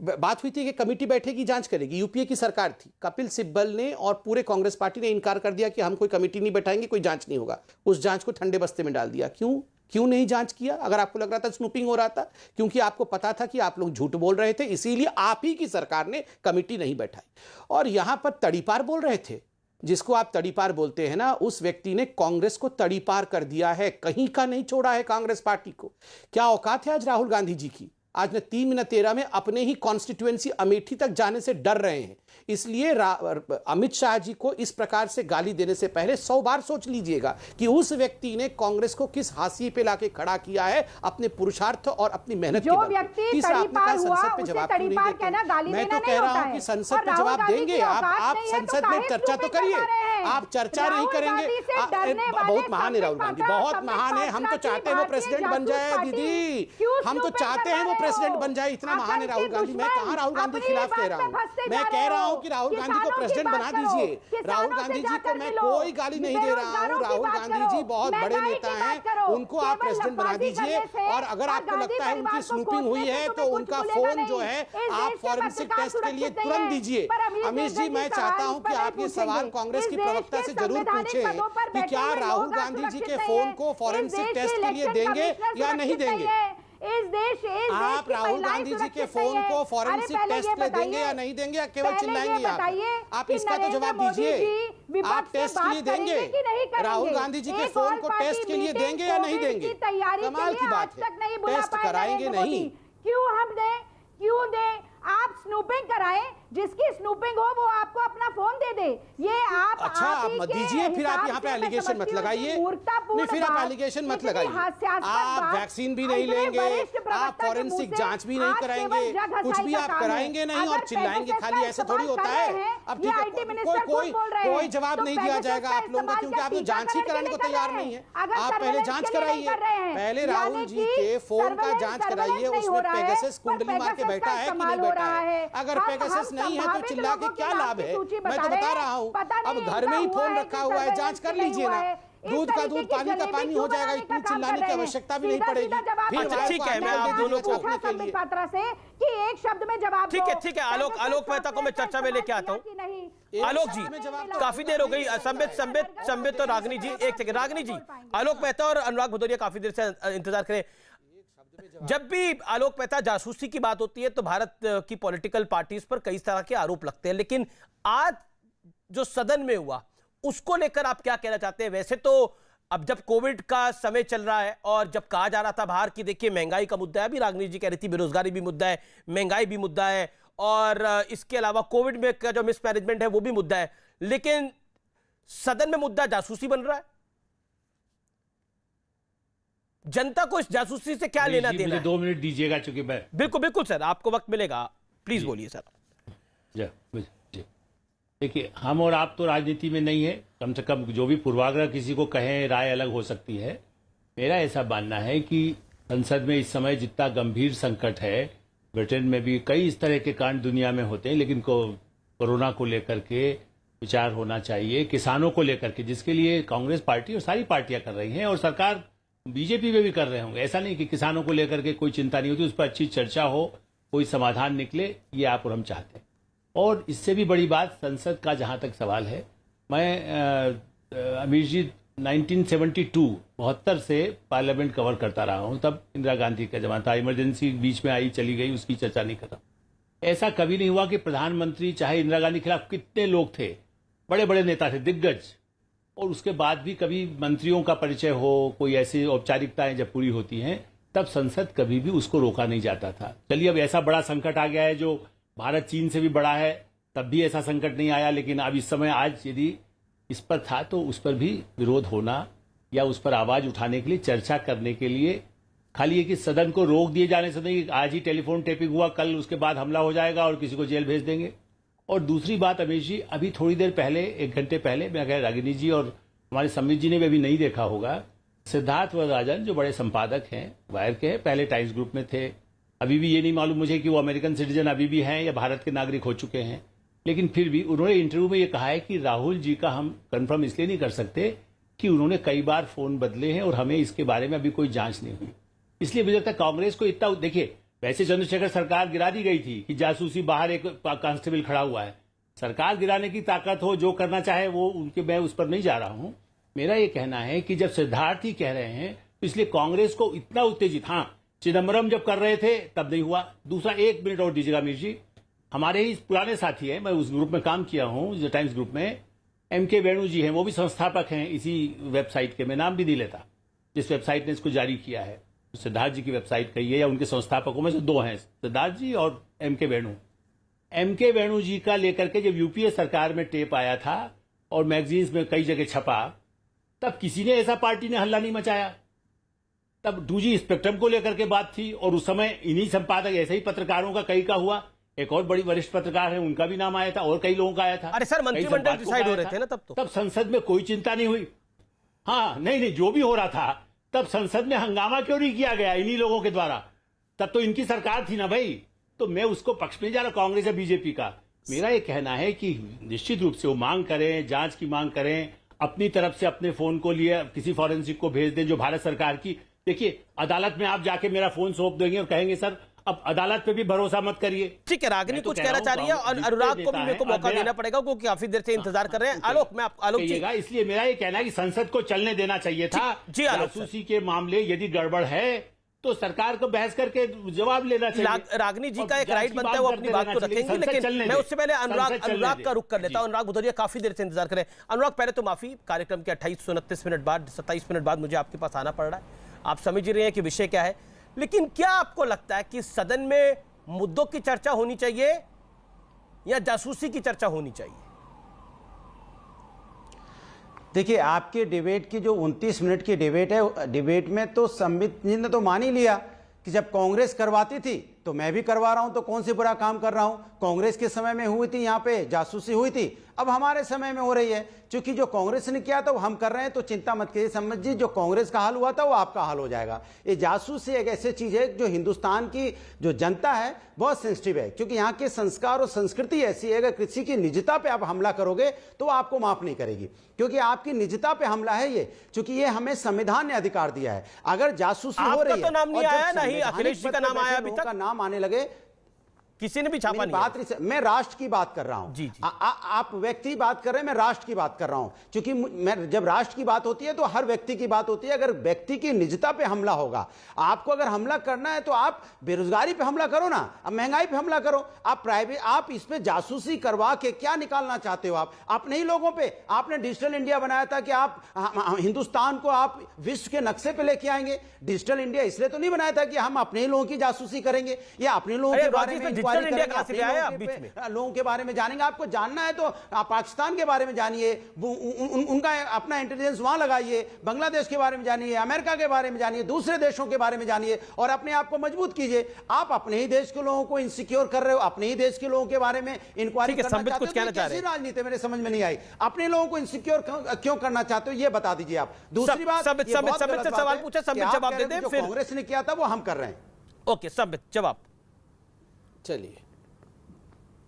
बात हुई थी कि कमेटी बैठेगी, जांच करेगी। यूपीए की सरकार थी, कपिल सिब्बल ने और पूरे कांग्रेस पार्टी ने इनकार कर दिया कि हम कोई कमेटी नहीं बैठाएंगे, कोई जांच नहीं होगा। उस जांच को ठंडे बस्ते में डाल दिया। क्यों नहीं जांच किया? अगर आपको लग रहा था स्नूपिंग हो रहा था, क्योंकि आपको पता था कि आप लोग झूठ बोल रहे थे, इसीलिए आप ही की सरकार ने कमेटी नहीं बैठाई। और यहां पर तड़ीपार बोल रहे थे, जिसको आप तड़ीपार बोलते हैं ना, उस व्यक्ति ने कांग्रेस को तड़ीपार कर दिया है, कहीं का नहीं छोड़ा है कांग्रेस पार्टी को। क्या औकात है आज राहुल गांधी जी की? आज ने 3 मिनट 13 में अपने ही कॉन्स्टिट्यूएंसी अमेठी तक जाने से डर रहे हैं। इसलिए अमित शाह जी को इस प्रकार से गाली देने से पहले 100 बार सोच लीजिएगा कि उस व्यक्ति ने कांग्रेस को किस हाशिए पे लाके खड़ा किया है अपने पुरुषार्थ और अपनी मेहनत के बल पे। तीसरा, आपने कहा संसद पे जवाब क्यों नहीं देते? मैं तो कह रहा हूं कि संसद पे जवाब देंगे आप संसद में चर्चा तो करिए। आप चर्चा नहीं करेंगे। बहुत महान है राहुल गांधी, बहुत महान है। हम तो चाहते हैं वो प्रेसिडेंट बन जाए दीदी, हम तो चाहते हैं वो प्रेसिडेंट बन जाए, इतना महान है राहुल गांधी। मैं कहां राहुल गांधी के खिलाफ कह रहा हूं, मैं कह रहा हूं कि राहुल गांधी को प्रेसिडेंट बना दीजिए। राहुल गांधी जी को मैं कोई गाली नहीं दे रहा हूं, राहुल गांधी जी बहुत बड़े नेता हैं, उनको आप प्रेसिडेंट बना दीजिए। और अगर आपको लगता है उनकी स्नूपिंग हुई है तो उनका फोन जो है आप फॉरेंसिक टेस्ट के लिए तुरंत दीजिए। अमित जी, मैं चाहता हूं कि आप ये सवाल कांग्रेस की प्रवक्ता से जरूर पूछें कि क्या राहुल गांधी जी के फोन को फॉरेंसिक टेस्ट के लिए देंगे या नहीं देंगे। आप राहुल गांधी जी के फोन को फॉरेंसिक टेस्ट के लिए देंगे या नहीं देंगे, या केवल चिल्लाएंगे आप इसका तो जवाब दीजिए। आप टेस्ट के लिए देंगे राहुल गांधी जी के फोन को टेस्ट के लिए देंगे या नहीं देंगे? कमाल की बात है, टेस्ट कराएंगे नहीं। क्यों दे आप स्नूपिंग कराएं, जिसकी स्नूपिंग हो वो आपको अपना फोन दे दे। ये आप अच्छा आप मत दीजिए, फिर आप यहाँ पे एलिगेशन मत लगाइए। नहीं, फिर आप एलिगेशन मत लगाइए। आप वैक्सीन भी नहीं लेंगे, आप फॉरेंसिक जांच भी नहीं कराएंगे, कुछ भी आप कराएंगे नहीं और चिल्लाएंगे खाली, ऐसे थोड़ी होता है। अब ठीक है, कोई जवाब नहीं दिया जाएगा आप लोगों का, क्योंकि आप तो जांच ही कराने को तैयार नहीं है। आप पहले जांच कराइए, पहले राहुल जी के फोन का जांच कराइए, उसमें पेगासस कुंडली मार के बैठा है कि नहीं बैठा है। अगर पेगासस नहीं है तो चिल्ला के क्या लाभ है? मैं तो बता रहा हूँ, अब घर में ही फोन रखा हुआ है, जांच कर लीजिए ना। दूध का दूध, पानी का पानी हो जाएगा, इतनी चिल्लाने की आवश्यकता भी नहीं पड़ेगी। अच्छा ठीक है, मैं आप दोनों को पात्रा से कि एक शब्द में जवाब दो। ठीक है, आलोक मेहता को मैं चर्चा में लेके आता हूँ। आलोक जी, काफी देर हो गई, संबित और रागिनी जी, एक सेकंड। रागिनी जी, आलोक मेहता और अनुराग भदौरिया काफी देर से इंतजार करें। जब भी आलोक मेहता जासूसी की बात होती है तो भारत की पॉलिटिकल पार्टीज पर कई तरह के आरोप लगते हैं, लेकिन आज जो सदन में हुआ उसको लेकर आप क्या कहना चाहते हैं? वैसे तो अब जब कोविड का समय चल रहा है और जब कहा जा रहा था बाहर की, देखिए महंगाई का मुद्दा है, अभी रागिनी जी कह रही थी बेरोजगारी भी मुद्दा है, महंगाई भी मुद्दा है, और इसके अलावा कोविड में का जो मिसमैनेजमेंट है वो भी मुद्दा है, लेकिन सदन में मुद्दा जासूसी बन रहा है। जनता को इस जासूसी से क्या लेना देना है? 2 मिनट दीजिएगा, चूंकि मैं बिल्कुल सर, आपको वक्त मिलेगा, प्लीज बोलिए सर। देखिए, हम और आप तो राजनीति में नहीं है, कम से कम जो भी पूर्वाग्रह किसी को कहें, राय अलग हो सकती है। मेरा ऐसा मानना है कि संसद में इस समय जितना गंभीर संकट है, ब्रिटेन में भी कई इस तरह के कांड दुनिया में होते हैं, लेकिन कोरोना को लेकर के विचार होना चाहिए, किसानों को लेकर के, जिसके लिए कांग्रेस पार्टी और सारी पार्टियां कर रही हैं, और सरकार बीजेपी में भी कर रहे होंगे। ऐसा नहीं कि किसानों को लेकर के कोई चिंता नहीं होती, उस पर अच्छी चर्चा हो, कोई समाधान निकले, ये आप और हम चाहते हैं। और इससे भी बड़ी बात संसद का जहां तक सवाल है, मैं अमीर जी 1972 से पार्लियामेंट कवर करता रहा हूं, तब इंदिरा गांधी का जमाना था, इमरजेंसी बीच में आई चली गई, उसकी चर्चा नहीं कर रहा। ऐसा कभी नहीं हुआ कि प्रधानमंत्री, चाहे इंदिरा गांधी के खिलाफ कितने लोग थे, बड़े बड़े नेता थे, दिग्गज, और उसके बाद भी कभी मंत्रियों का परिचय हो, कोई ऐसी औपचारिकताएं जब पूरी होती हैं, तब संसद कभी भी उसको रोका नहीं जाता था। चलिए, अब ऐसा बड़ा संकट आ गया है जो भारत चीन से भी बड़ा है, तब भी ऐसा संकट नहीं आया, लेकिन अब इस समय आज यदि इस पर था तो उस पर भी विरोध होना या उस पर आवाज उठाने के लिए, चर्चा करने के लिए, खाली ये कि सदन को रोक दिए जाने से नहीं, आज ही टेलीफोन टेपिंग हुआ, कल उसके बाद हमला हो जाएगा और किसी को जेल भेज देंगे। और दूसरी बात अमीश जी, अभी थोड़ी देर पहले, 1 घंटे पहले, मैं कह रागिनी जी और हमारे संबित जी ने भी अभी नहीं देखा होगा, सिद्धार्थ वरराजन जो बड़े संपादक हैं, वायर के हैं, पहले टाइम्स ग्रुप में थे, अभी भी ये नहीं मालूम मुझे कि वो अमेरिकन सिटीजन अभी भी हैं या भारत के नागरिक हो चुके हैं, लेकिन फिर भी उन्होंने इंटरव्यू में ये कहा है कि राहुल जी का हम कंफर्म इसलिए नहीं कर सकते कि उन्होंने कई बार फोन बदले हैं और हमें इसके बारे में अभी कोई जांच नहीं हुई। इसलिए मुझे लगता है कांग्रेस को इतना, देखिए वैसे चंद्रशेखर सरकार गिरा दी गई थी कि जासूसी बाहर एक कांस्टेबल खड़ा हुआ है, सरकार गिराने की ताकत हो, जो करना चाहे वो उनके, मैं उस पर नहीं जा रहा हूं। मेरा ये कहना है कि जब सिद्धार्थ ही कह रहे हैं तो इसलिए कांग्रेस को इतना उत्तेजित, हाँ चिदम्बरम जब कर रहे थे तब नहीं हुआ। दूसरा, 1 मिनट और दीजिएगा अमीर जी, हमारे ही पुराने साथी हैं, मैं उस ग्रुप में काम किया हूं, टाइम्स ग्रुप में, MK वेणु जी हैं, वो भी संस्थापक हैं इसी वेबसाइट के, मैं नाम भी नहीं लेता, जिस वेबसाइट ने इसको जारी किया है, सिद्धार्थ जी की वेबसाइट कही है, या उनके संस्थापकों में से 2 हैं, सिद्धार्थ जी और MK वेणु। MK वेणु जी का लेकर के जब यूपीए सरकार में टेप आया था और मैगजीन्स में कई जगह छपा, तब किसी ने ऐसा पार्टी ने हल्ला नहीं मचाया। तब 2G स्पेक्ट्रम को लेकर के बात थी, और उस समय इन्हीं संपादक, ऐसे ही पत्रकारों का कई का हुआ, एक और बड़ी वरिष्ठ पत्रकार है, उनका भी नाम आया था, और कई लोगों का आया था। अरे सर, मंत्रिमंडल डिसाइड हो रहे थे ना तब संसद में कोई चिंता नहीं हुई। हाँ, नहीं, जो भी हो रहा था, तब संसद में हंगामा क्यों नहीं किया गया इन्हीं लोगों के द्वारा? तब तो इनकी सरकार थी ना भाई, तो मैं उसको पक्ष में जा रहा, कांग्रेस या बीजेपी का। मेरा ये कहना है कि निश्चित रूप से वो मांग करें, जांच की मांग करें, अपनी तरफ से अपने फोन को लिए किसी फॉरेंसिक को भेज दें जो भारत सरकार की। देखिए, अदालत में आप जाके मेरा फोन सौंप देंगे और कहेंगे सर अब अदालत पे भी भरोसा मत करिए। ठीक है, रागिनी कुछ कहना चाह रही है और अनुराग को भी मेरे को मौका देना पड़ेगा क्योंकि काफी देर से इंतजार कर रहे हैं। आलोक, मैं आलोक जी, इसलिए मेरा ये कहना है कि संसद को चलने देना चाहिए था। जासूसी के मामले यदि गड़बड़ है तो सरकार को बहस करके जवाब लेना चाहिए। रागिनी जी का एक राइट बनता है, वो अपनी बात को रखेंगे, लेकिन मैं उससे पहले अनुराग का रुख कर लेता हूं। अनुराग भदौरिया काफी देर से इंतजार करें। अनुराग, पहले तो माफी, कार्यक्रम के 28-29 मिनट बाद, 27 मिनट बाद मुझे आपके पास आना पड़ रहा है। आप समझ ही रहे हैं कि विषय क्या है, लेकिन क्या आपको लगता है कि सदन में मुद्दों की चर्चा होनी चाहिए या जासूसी की चर्चा होनी चाहिए? देखिए, आपके डिबेट की जो 29 मिनट की डिबेट है, डिबेट में तो संबित जी ने तो मान ही लिया कि जब कांग्रेस करवाती थी तो मैं भी करवा रहा हूं, तो कौन सी बुरा काम कर रहा हूं। कांग्रेस के समय में हुई थी, यहां पे जासूसी हुई थी, अब हमारे समय में हो रही है। क्योंकि जो कांग्रेस ने किया था वो हम कर रहे हैं, तो चिंता मत कीजिए समझ जी, जो कांग्रेस का हाल हुआ था वो आपका हाल हो जाएगा। ये जासूसी एक ऐसी चीज है जो हिंदुस्तान की जो जनता है बहुत सेंसिटिव है, क्योंकि यहाँ के संस्कार और संस्कृति ऐसी है, अगर किसी की निजता पे आप हमला करोगे तो आपको माफ नहीं करेगी, क्योंकि आपकी निजता पे हमला है ये, क्योंकि ये हमें संविधान ने अधिकार दिया है। अगर जासूसी हो रही है, तो नाम नहीं आया, नहीं अखिलेश जी का नाम आया, अभी तक नाम आने लगे, किसी ने भी छापा नहीं। बात मैं राष्ट्र की बात कर रहा हूं जी, जी। आप व्यक्ति बात कर रहे हैं, मैं राष्ट्र की बात कर रहा हूं, क्योंकि मैं जब राष्ट्र की बात होती है तो हर व्यक्ति की बात होती है। अगर व्यक्ति की निजता पे हमला होगा, आपको अगर हमला करना है तो आप बेरोजगारी पे हमला करो ना, अब महंगाई पे हमला करो, आप प्राइवेट, आप इस पे जासूसी करवा के क्या निकालना चाहते हो आप अपने ही लोगों पे? आपने डिजिटल इंडिया बनाया था कि आप हिंदुस्तान को आप विश्व के नक्शे पे लेके आएंगे। डिजिटल इंडिया इसलिए तो नहीं बनाया था कि हम अपने ही लोगों की जासूसी करेंगे या अपने लोगों के बारे में लोगों के बारे में जानेंगे। आपको जानना है तो आप पाकिस्तान के बारे में जानिए, उनका अपना इंटेलिजेंस वहां लगाइए, बांग्लादेश के बारे में जानिए, अमेरिका के बारे में जानिए, दूसरे देशों के बारे में जानिए और अपने आप को मजबूत कीजिए। आप अपने ही देश के लोगों को इनसिक्योर कर रहे हो, अपने ही देश के लोगों के बारे में इंक्वायरी करना चाहते हो। राजनीति मेरे समझ में नहीं आई, अपने लोगों को इनसिक्योर क्यों करना चाहते हो ये बता दीजिए आप। दूसरी बात, सवाल पूछे, जवाब दे दे। कांग्रेस ने किया था वो हम कर रहे हैं। ओके, संबित जवाब। चलिए,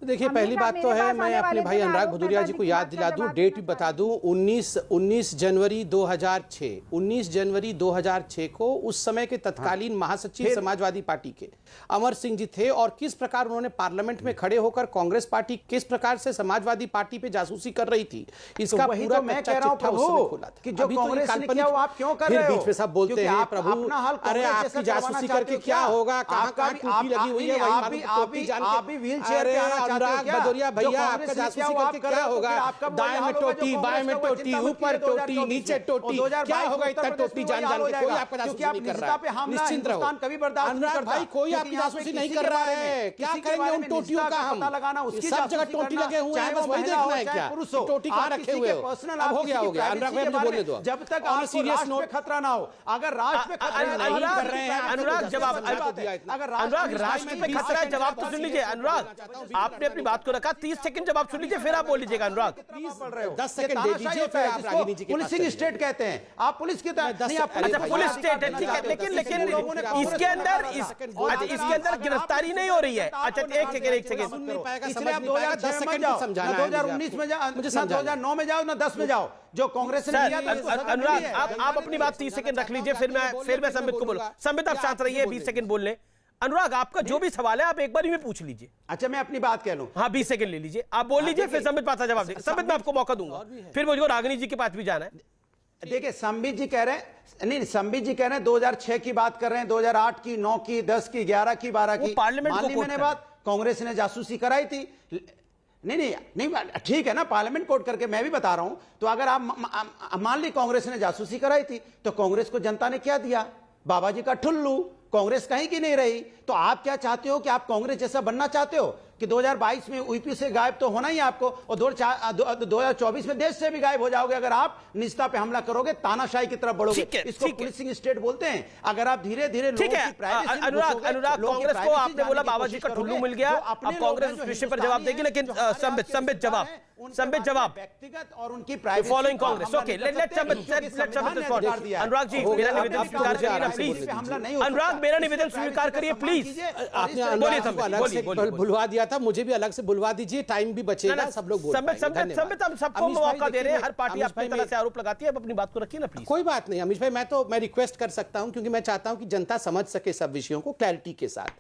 देखिए, पहली बात तो है, मैं अपने भाई अनुराग भदौरिया जी को याद दिला दूं, डेट भी बता दूं, 19 जनवरी 2006, 19 जनवरी 2006 को उस समय के तत्कालीन महासचिव समाजवादी पार्टी के अमर सिंह जी थे और किस प्रकार उन्होंने पार्लियामेंट में खड़े होकर कांग्रेस पार्टी किस प्रकार से समाजवादी पार्टी पे जासूसी कर रही थी, इसका तो पूरा मैं कह रहा हूं प्रभु कि जो कांग्रेस ने किया वो आप क्यों कर रहे हो? बीच में सब बोलते हैं प्रभु, अरे आपकी जासूसी करके क्या होगा, कहां टूटी लगी हुई है, आप भी व्हील चेयर पे आना अनुराग भदौरिया भैया, आपका जासूसी करके क्या होगा? दाएं में टोटी, बाएं में टोटी, ऊपर टोटी, नीचे टोटी, क्या होगा इतना टोटी जान जान के? कोई आपका जासूसी नहीं कर रहा है, निश्चिंत रहो। अनुराग भाई, कोई आपकी जासूसी नहीं कर रहा है। क्या करेंगे उन टोटियों का हम? सब जगह टोटी लगे हुए हैं, बस वही देखना है क्या? टोटी कहाँ रखे हुए हो? अब हो गया। अनुराग भाई, मुझे बोलने दो। जब तक आप सीरियस नोट खतरा ना हो, अगर राष्ट्र पे खतरा नहीं कर रहे हैं, अनुराग जवाब, अनुराग राष्ट्र पे खतरा है, जवाब तो सुन लीजिए। अनुराग, आपने अपनी बात को रखा, 30 सेकंड जवाब सुन लीजिए, फिर आप बोल लीजिएगा। अनुराग, 10 सेकंड दे दीजिए, फिर आप रागिनी जी के पास पुलिसिंग स्टेट कहते हैं, आप पुलिस की तरह नहीं, आप अच्छा पुलिस स्टेट है, ठीक है, लेकिन इसके अंदर गिरफ्तारी नहीं हो रही है। अच्छा, एक सेकंड, इसलिए आप 2010 में जाओ, 2019 में जाओ, मुझे 2009 में जाओ ना 10 में जाओ, जो कांग्रेस ने किया था। अनुराग, आप अपनी बात 30 सेकंड रख लीजिए, फिर मैं संबित को बोलूं। संबित, आप शांत रहिए, 20 सेकंड बोल लें। अनुराग, आपका जो भी सवाल है आप एक बार ही में पूछ लीजिए। अच्छा, मैं अपनी बात कह लूं। हाँ, 20 सेकंड ले लीजिए, आप बोल लीजिए, फिर संबित पाता जवाब देंगे। संबित, मैं आपको मौका दूंगा, फिर मुझको रागिनी जी के पास भी जाना है। देखिए, संबित जी कह रहे हैं, नहीं, संबित जी कह रहे हैं 2006 की बात कर रहे हैं, 2008 की, 9 की, 10 की, 11 की, 12 की। पार्लियामेंट को मैंने बात, कांग्रेस ने जासूसी कराई थी। नहीं, ठीक है ना, पार्लियामेंट कोर्ट करके मैं भी बता रहा हूं। तो अगर आप मान ली कांग्रेस ने जासूसी कराई थी, तो कांग्रेस को जनता ने क्या दिया? बाबा जी का ठुल्लू। कांग्रेस कहीं की नहीं रही। तो आप क्या चाहते हो कि आप कांग्रेस जैसा बनना चाहते हो? कि 2022 में यूपी से गायब तो होना ही आपको, और 2024 में देश से भी गायब हो जाओगे अगर आप निजता पे हमला करोगे, तानाशाही की तरफ बढ़ोगे। इसको पुलिसिंग स्टेट बोलते हैं। अगर आप धीरे धीरे ठीक है अनुराग, कांग्रेस को आपने बोला बाबा जी का ठुल्लू मिल गया, अब कांग्रेस उस विषय पर जवाब देगी, लेकिन संबित जवाब व्यक्तिगत और उनकी privacy following Congress. Okay, let's Anurag ji मेरा निवेदन स्वीकार करिए ना प्लीज। अनुराग मेरा निवेदन स्वीकार करिए प्लीज। आपने अलग से बुलवा दिया था, मुझे भी अलग से बुलवा दीजिए, टाइम भी बचेगा, सब लोग बोल संबित हम सबको मौका दे रहे हैं, हर पार्टी अपनी तरह से आरोप लगाती है, अब अपनी बात को रखिए ना प्लीज। कोई बात नहीं अमीश भाई, मैं रिक्वेस्ट कर सकता हूं क्योंकि मैं चाहता हूं कि जनता समझ सके सब विषयों को क्लैरिटी के साथ।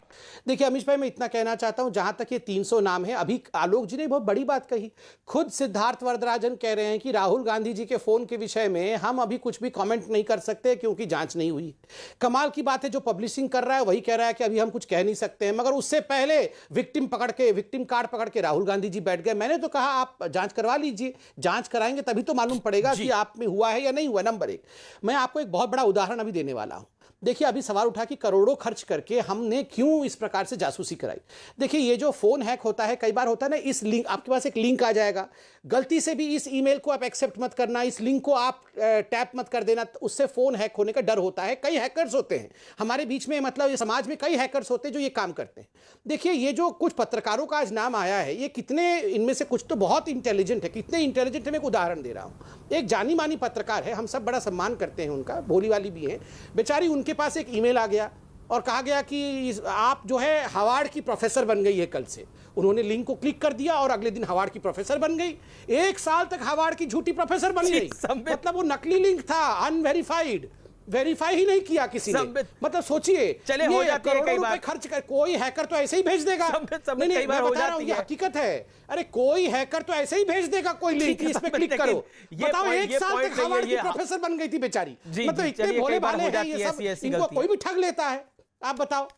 देखिए अमीश भाई, मैं इतना कहना चाहता हूं, जहां तक ये 300 नाम है, अभी आलोक जी ने बहुत बड़ी बात कही, खुद सिद्धार्थ वरदराजन कह रहे हैं कि राहुल गांधी जी के फोन के विषय में हम अभी कुछ भी कमेंट नहीं कर सकते क्योंकि जांच नहीं हुई। कमाल की बात है, जो पब्लिशिंग कर रहा है वही कह रहा है कि अभी हम कुछ कह नहीं सकते हैं, मगर उससे पहले विक्टिम कार्ड पकड़ के राहुल गांधी जी बैठ गए। मैंने तो कहा आप जांच करवा लीजिए, जांच कराएंगे तभी तो मालूम पड़ेगा कि आप में हुआ है या नहीं हुआ। नंबर 1, मैं आपको एक बहुत बड़ा उदाहरण अभी देने वाला हूं। देखिए अभी सवाल उठा कि करोड़ों खर्च करके हमने क्यों इस प्रकार से जासूसी कराई। देखिए ये जो फोन हैक होता है, कई बार होता है ना, इस लिंक, आपके पास एक लिंक आ जाएगा, गलती से भी इस ईमेल को आप एक्सेप्ट मत करना, इस लिंक को आप टैप मत कर देना, उससे फोन हैक होने का डर होता है। कई हैकर्स होते हैं हमारे बीच में, मतलब ये समाज में कई हैकर्स होते हैं जो ये काम करते हैं। देखिए ये जो कुछ पत्रकारों का आज नाम आया है, ये कितने, इनमें से कुछ तो बहुत इंटेलिजेंट है, कितने इंटेलिजेंट है मैं एक उदाहरण दे रहा हूं। एक जानी मानी पत्रकार है, हम सब बड़ा सम्मान करते हैं उनका, भोली वाली भी है बेचारी, उनके पास एक ईमेल आ गया और कहा गया कि आप जो है हार्वर्ड की प्रोफेसर बन गई है कल से। उन्होंने लिंक को क्लिक कर दिया और अगले दिन हार्वर्ड की प्रोफेसर बन गई। 1 साल तक हार्वर्ड की झूठी प्रोफेसर बन गई, मतलब वो नकली लिंक था, अनवेरिफाइड, वेरीफाई ही नहीं किया किसी ने। मतलब सोचिए, चले हो जाते हैं कई बार खर्च कर, कोई हैकर तो ऐसे ही भेज देगा। नहीं, मैं बता रहा हूं, ये हकीकत है। अरे कोई हैकर तो ऐसे ही भेज देगा कोई लिंक, इस पे क्लिक करो, बताओ 1 साल तक हार्वर्ड की प्रोफेसर बन गई थी बेचारी। मतलब इतने भोले भाले हैं ये सब, इनको कोई भी ठग लेता है, आप बताओ।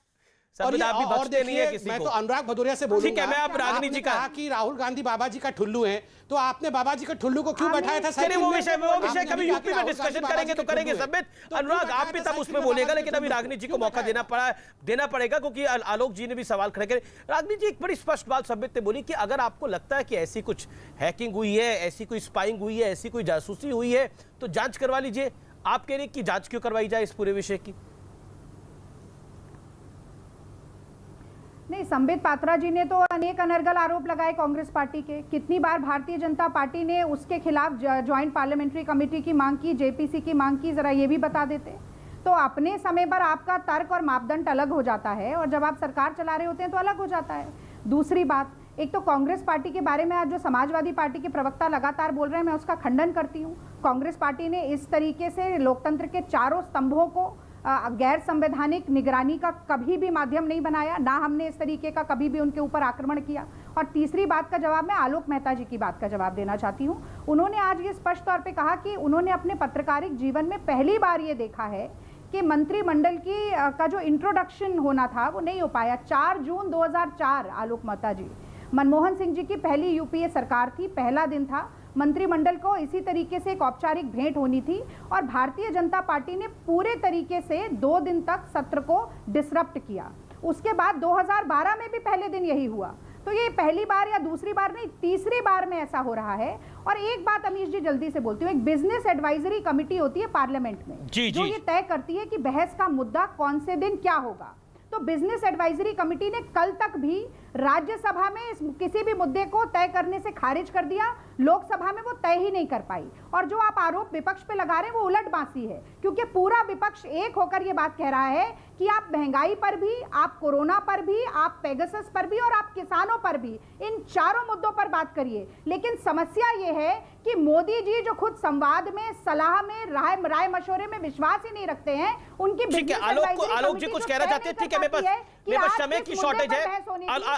और देखिए मैं तो अनुराग भदौरिया से बोलूंगा, ठीक है, मैं अब रागनी जी का कहा कि राहुल गांधी बाबा जी का ठुल्लू है, तो आपने बाबा जी का ठुल्लू को क्यों बैठाया था? वो विषय कभी यूपी में डिस्कशन करेंगे तो करेंगे संबित। अनुराग आप भी तब उसमें बोलेगा, लेकिन अभी रागनी जी को मौका देना पड़ेगा क्योंकि आलोक जी ने भी सवाल खड़े करे। रागनी जी एक बड़ी स्पष्ट बात संबित ने बोली कि अगर आपको लगता है कि ऐसी कुछ हैकिंग हुई है, ऐसी कोई स्पाइंग हुई है, ऐसी कोई जासूसी हुई है तो जांच करवा लीजिए। आप कह रहे हैं कि जांच क्यों करवाई जाए इस पूरे विषय की? नहीं, संबित पात्रा जी ने तो अनेक अनर्गल आरोप लगाए कांग्रेस पार्टी के। कितनी बार भारतीय जनता पार्टी ने उसके खिलाफ ज्वाइंट पार्लियामेंट्री कमेटी की मांग की, जेपीसी की मांग की, जरा ये भी बता देते। तो अपने समय पर आपका तर्क और मापदंड अलग हो जाता है और जब आप सरकार चला रहे होते हैं तो अलग हो जाता है। दूसरी बात, एक तो कांग्रेस पार्टी के बारे में आज जो समाजवादी पार्टी के प्रवक्ता लगातार बोल रहे हैं, मैं उसका खंडन करती हूँ। कांग्रेस पार्टी ने इस तरीके से लोकतंत्र के चारों स्तंभों को गैर संवैधानिक निगरानी का कभी भी माध्यम नहीं बनाया, ना हमने इस तरीके का कभी भी उनके ऊपर आक्रमण किया। और तीसरी बात का जवाब मैं आलोक मेहता जी की बात का जवाब देना चाहती हूँ। उन्होंने आज ये स्पष्ट तौर पे कहा कि उन्होंने अपने पत्रकारिक जीवन में पहली बार ये देखा है कि मंत्रिमंडल की का जो इंट्रोडक्शन होना था वो नहीं हो पाया। 4 जून 2004 आलोक मेहता जी, मनमोहन सिंह जी की पहली यूपीए सरकार थी, पहला दिन था, मंत्रिमंडल को इसी तरीके से एक औपचारिक भेंट होनी थी और भारतीय जनता पार्टी ने पूरे तरीके से 2 दिन तक सत्र को डिसरप्ट किया। उसके बाद 2012 में भी पहले दिन यही हुआ। तो ये पहली बार या दूसरी बार नहीं, तीसरी बार में ऐसा हो रहा है। और एक बात अमीश जी जल्दी से बोलती हूँ, एक बिजनेस एडवाइजरी कमेटी होती है पार्लियामेंट में जो ये तय करती है कि बहस का मुद्दा कौन से दिन क्या होगा। तो बिजनेस एडवाइजरी कमेटी ने कल तक भी राज्यसभा में इस किसी भी मुद्दे को तय करने से खारिज कर दिया, लोकसभा में वो तय ही नहीं कर पाई। और जो आप आरोप विपक्ष पे लगा रहे हैं वो उलट बांसी है, क्योंकि पूरा विपक्ष एक होकर ये बात कह रहा है कि आप महंगाई पर भी, आप कोरोना पर भी, आप पेगासस पर भी और आप किसानों पर भी, इन चारों मुद्दों पर बात करिए। लेकिन समस्या ये है कि मोदी जी जो खुद संवाद में, सलाह में, राय मशवरे में विश्वास ही नहीं रखते हैं, उनकी आलोक जी कुछ कहना चाहते हैं? ठीक है, मेरे पास समय की शॉर्टेज है।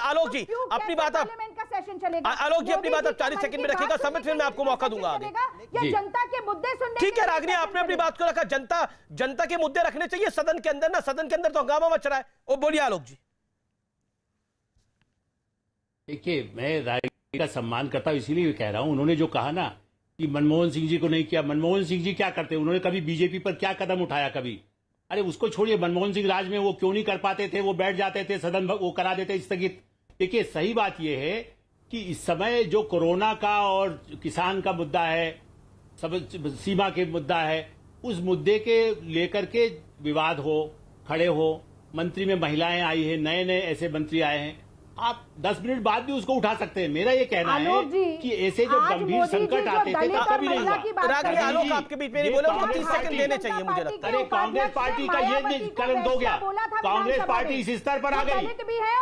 आलोक जी अपनी बात, आलोक जी अपनी बात 40 सेकंड में रखिएगा, समय फिर मैं आपको मौका दूंगा आगे। जनता के मुद्दे सुनने, ठीक है रागनी, आपने अपनी बात को रखा। जनता के मुद्दे रखने चाहिए सदन के अंदर ना, सदन के अंदर तो हंगामा मच रहा है। वो बोलिए आलोक जी। देखिए मैं राय का सम्मान करता हूं, इसीलिए कह रहा हूं, उन्होंने जो कहा ना कि मनमोहन सिंह जी को नहीं किया, मनमोहन सिंह जी क्या करते, उन्होंने कभी बीजेपी पर क्या कदम उठाया? कभी। अरे उसको छोड़िए, मनमोहन सिंह राज में वो क्यों नहीं कर पाते थे, वो बैठ जाते थे, सदन वो करा देते स्थगित। देखिए, सही बात यह है कि इस समय जो कोरोना का और किसान का मुद्दा है, सब सीमा के मुद्दा है, उस मुद्दे के लेकर के विवाद हो, खड़े हो, मंत्री में महिलाएं आई हैं, नए नए ऐसे मंत्री आए हैं, आप 10 मिनट बाद भी उसको उठा सकते हैं। मेरा ये कहना है कि ऐसे जो गंभीर संकट आते थे तब कभी नहीं हुआ। आलोक आपके बीच में नहीं बोले, उनको 30 सेकंड देने चाहिए मुझे लगता है। अरे कांग्रेस पार्टी का ये कलम दो गया, कांग्रेस पार्टी इस स्तर पर आ गई,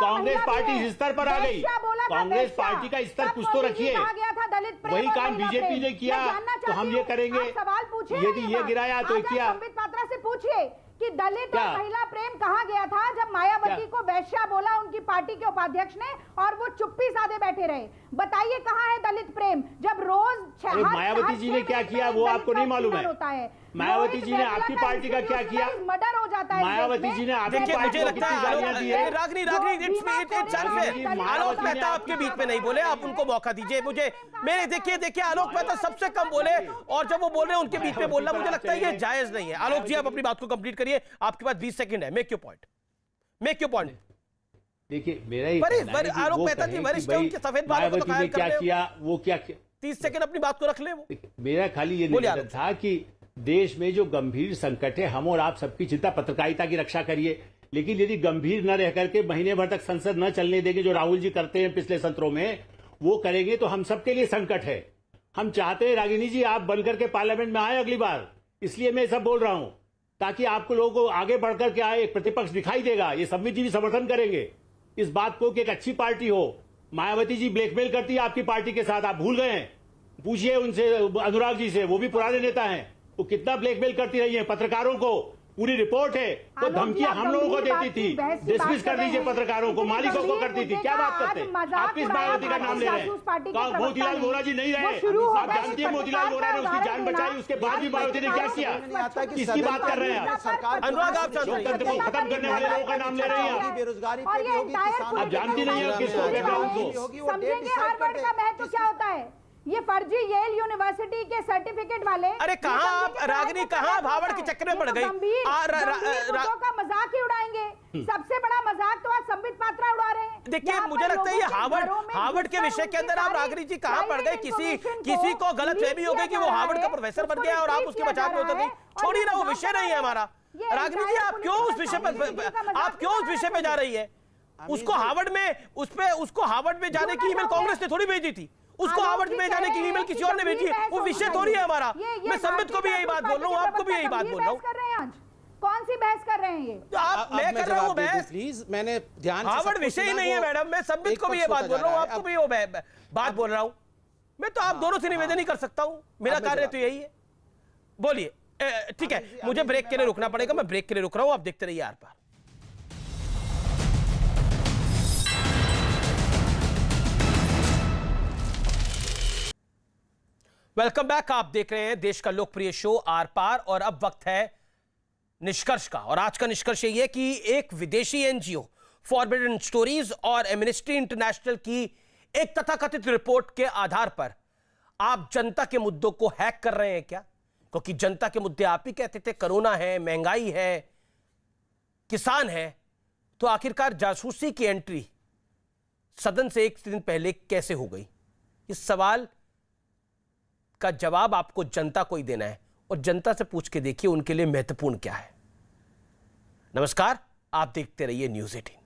कांग्रेस पार्टी इस स्तर पर आ गई, कांग्रेस पार्टी का स्तर कुछ तो रखिए। वही काम बीजेपी ने किया तो हम ये करेंगे, यदि ये गिराया तो किया। संबित पात्रा से पूछिए कि दलित और महिला प्रेम कहां गया था जब मायावती को वैश्या बोला उनकी पार्टी के उपाध्यक्ष ने और वो चुप्पी साधे बैठे रहे। बताइए कहां है दलित प्रेम जब रोज मायावती जी ने क्या किया वो आपको नहीं मालूम है? मायावती जी ने आपकी पार्टी का क्या किया? मर्डर हो जाता है। मायावती जी ने आपकी पार्टी को कितनी गालियां दी है? आलोक मेहता आपके बीच में नहीं बोले, आप उनको मौका दीजिए। मुझे मेरे देखिए आलोक मेहता सबसे कम बोले और जब वो बोल रहे हैं उनके बीच में बोलना मुझे लगता है ये जायज नहीं है। आलोक जी आप अपनी बात को कंप्लीट करिए, आपके पास 20 सेकंड है। Make your point. देखिए, मेरा ये कहना है कि आलोक मेहता जी वरिष्ठ हैं, उनके सफेद बालों को तो कायल कर क्या रहे हो। किया, वो क्या किया? 30 सेकंड अपनी बात को रख ले। वो मेरा खाली ये निवेदन था कि देश में जो गंभीर संकट है, हम और आप सबकी चिंता, पत्रकारिता की रक्षा करिए, लेकिन यदि गंभीर न रह करके महीने भर तक संसद न चलने देंगे, जो राहुल जी करते हैं पिछले सत्रों में, वो करेंगे तो हम सबके लिए संकट है। हम चाहते हैं रागिनी जी आप बनकर के पार्लियामेंट में आए अगली बार, इसलिए मैं सब बोल रहा हूं ताकि आपको लोगों को आगे बढ़कर के आए, एक प्रतिपक्ष दिखाई देगा, ये संबित जी भी समर्थन करेंगे इस बात को कि एक अच्छी पार्टी हो। मायावती जी ब्लैकमेल करती है आपकी पार्टी के साथ, आप भूल गए हैं? पूछिए उनसे, अनुराग जी से, वो भी पुराने नेता हैं, वो कितना ब्लैकमेल करती रही है पत्रकारों को। पूरी रिपोर्ट है, तो धमकियां हम लोगों को देती थी, डिसमिस कर दीजिए पत्रकारों को, मालिकों को करती थी। क्या बात करते हैं आप? किस मायावती का नाम ले रहे हैं? मोतीलाल वोरा जी नहीं रहे, आप जानती है मोतीलाल वोरा ने उसकी जान बचाई, उसके बाद भी मायावती ने क्या किया? किसकी बात कर रहे हैं आप? अनुराग आप लोकतंत्र को खत्म करने वाले लोगों का नाम ले रहे हैं आप। बेरोजगारी आप जानती नहीं है किसको, बैकग्राउंड को। समझेंगे हार्वर्ड का महत्व क्या होता है? ये फर्जी येल यूनिवर्सिटी के सर्टिफिकेट वाले। अरे कहां आप रागिनी, कहां हार्वर्ड के चक्कर में पड़ गई? का मजाक ही उड़ाएंगे। सबसे बड़ा मजाक तो आज संबित पात्रा उड़ा रहे हैं। देखिए मुझे लगता है ये हार्वर्ड के विषय के अंदर आप रागिनी जी कहां पड़ गए? किसी को गलतफहमी हो गई कि वो हार्वर्ड का प्रोफेसर बन गया और आप उसके बचाव में उतर गई। छोड़िए ना, वो विषय नहीं है हमारा। रागिनी जी आप क्यों उस विषय पे जा रही है? उसको हार्वर्ड में जाने की ईमेल कांग्रेस ने थोड़ी भेजी थी, उसको हार्वर्ड में जाने की ईमेल किसी और ने भेजी है। वो विषय थोड़ी है हमारा। मैं संबित को भी यही बात बोल रहा हूँ, आपको भी यही बात बोल रहा हूँ। कौन सी बहस कर रहे हैं ये? मैं कर रहा हूँ बहस, प्लीज। मैंने ध्यान से हार्वर्ड विषय ही नहीं है मैडम। मैं संबित को भी ये बात बोल रहा हूँ, आपको भी वो बात बोल रहा हूँ। मैं तो आप दोनों से निवेदन ही कर सकता हूँ, मेरा कार्य तो यही है। बोलिए। ठीक है, मुझे ब्रेक के लिए रुकना पड़ेगा, मैं ब्रेक के लिए रुक रहा हूँ, आप देखते रहिए आर पार। Welcome back. आप देख रहे हैं देश का लोकप्रिय शो आर पार और अब वक्त है निष्कर्ष का। और आज का निष्कर्ष यह है कि एक विदेशी एनजीओ फॉरबिडन स्टोरीज और एमनेस्टी इंटरनेशनल की एक तथाकथित रिपोर्ट के आधार पर आप जनता के मुद्दों को हैक कर रहे हैं क्या? क्योंकि जनता के मुद्दे आप ही कहते थे, कोरोना है, महंगाई है, किसान है, तो आखिरकार जासूसी की एंट्री सदन से एक दिन पहले कैसे हो गई? इस सवाल का जवाब आपको जनता को ही देना है और जनता से पूछ के देखिए उनके लिए महत्वपूर्ण क्या है। नमस्कार, आप देखते रहिए न्यूज़ 18।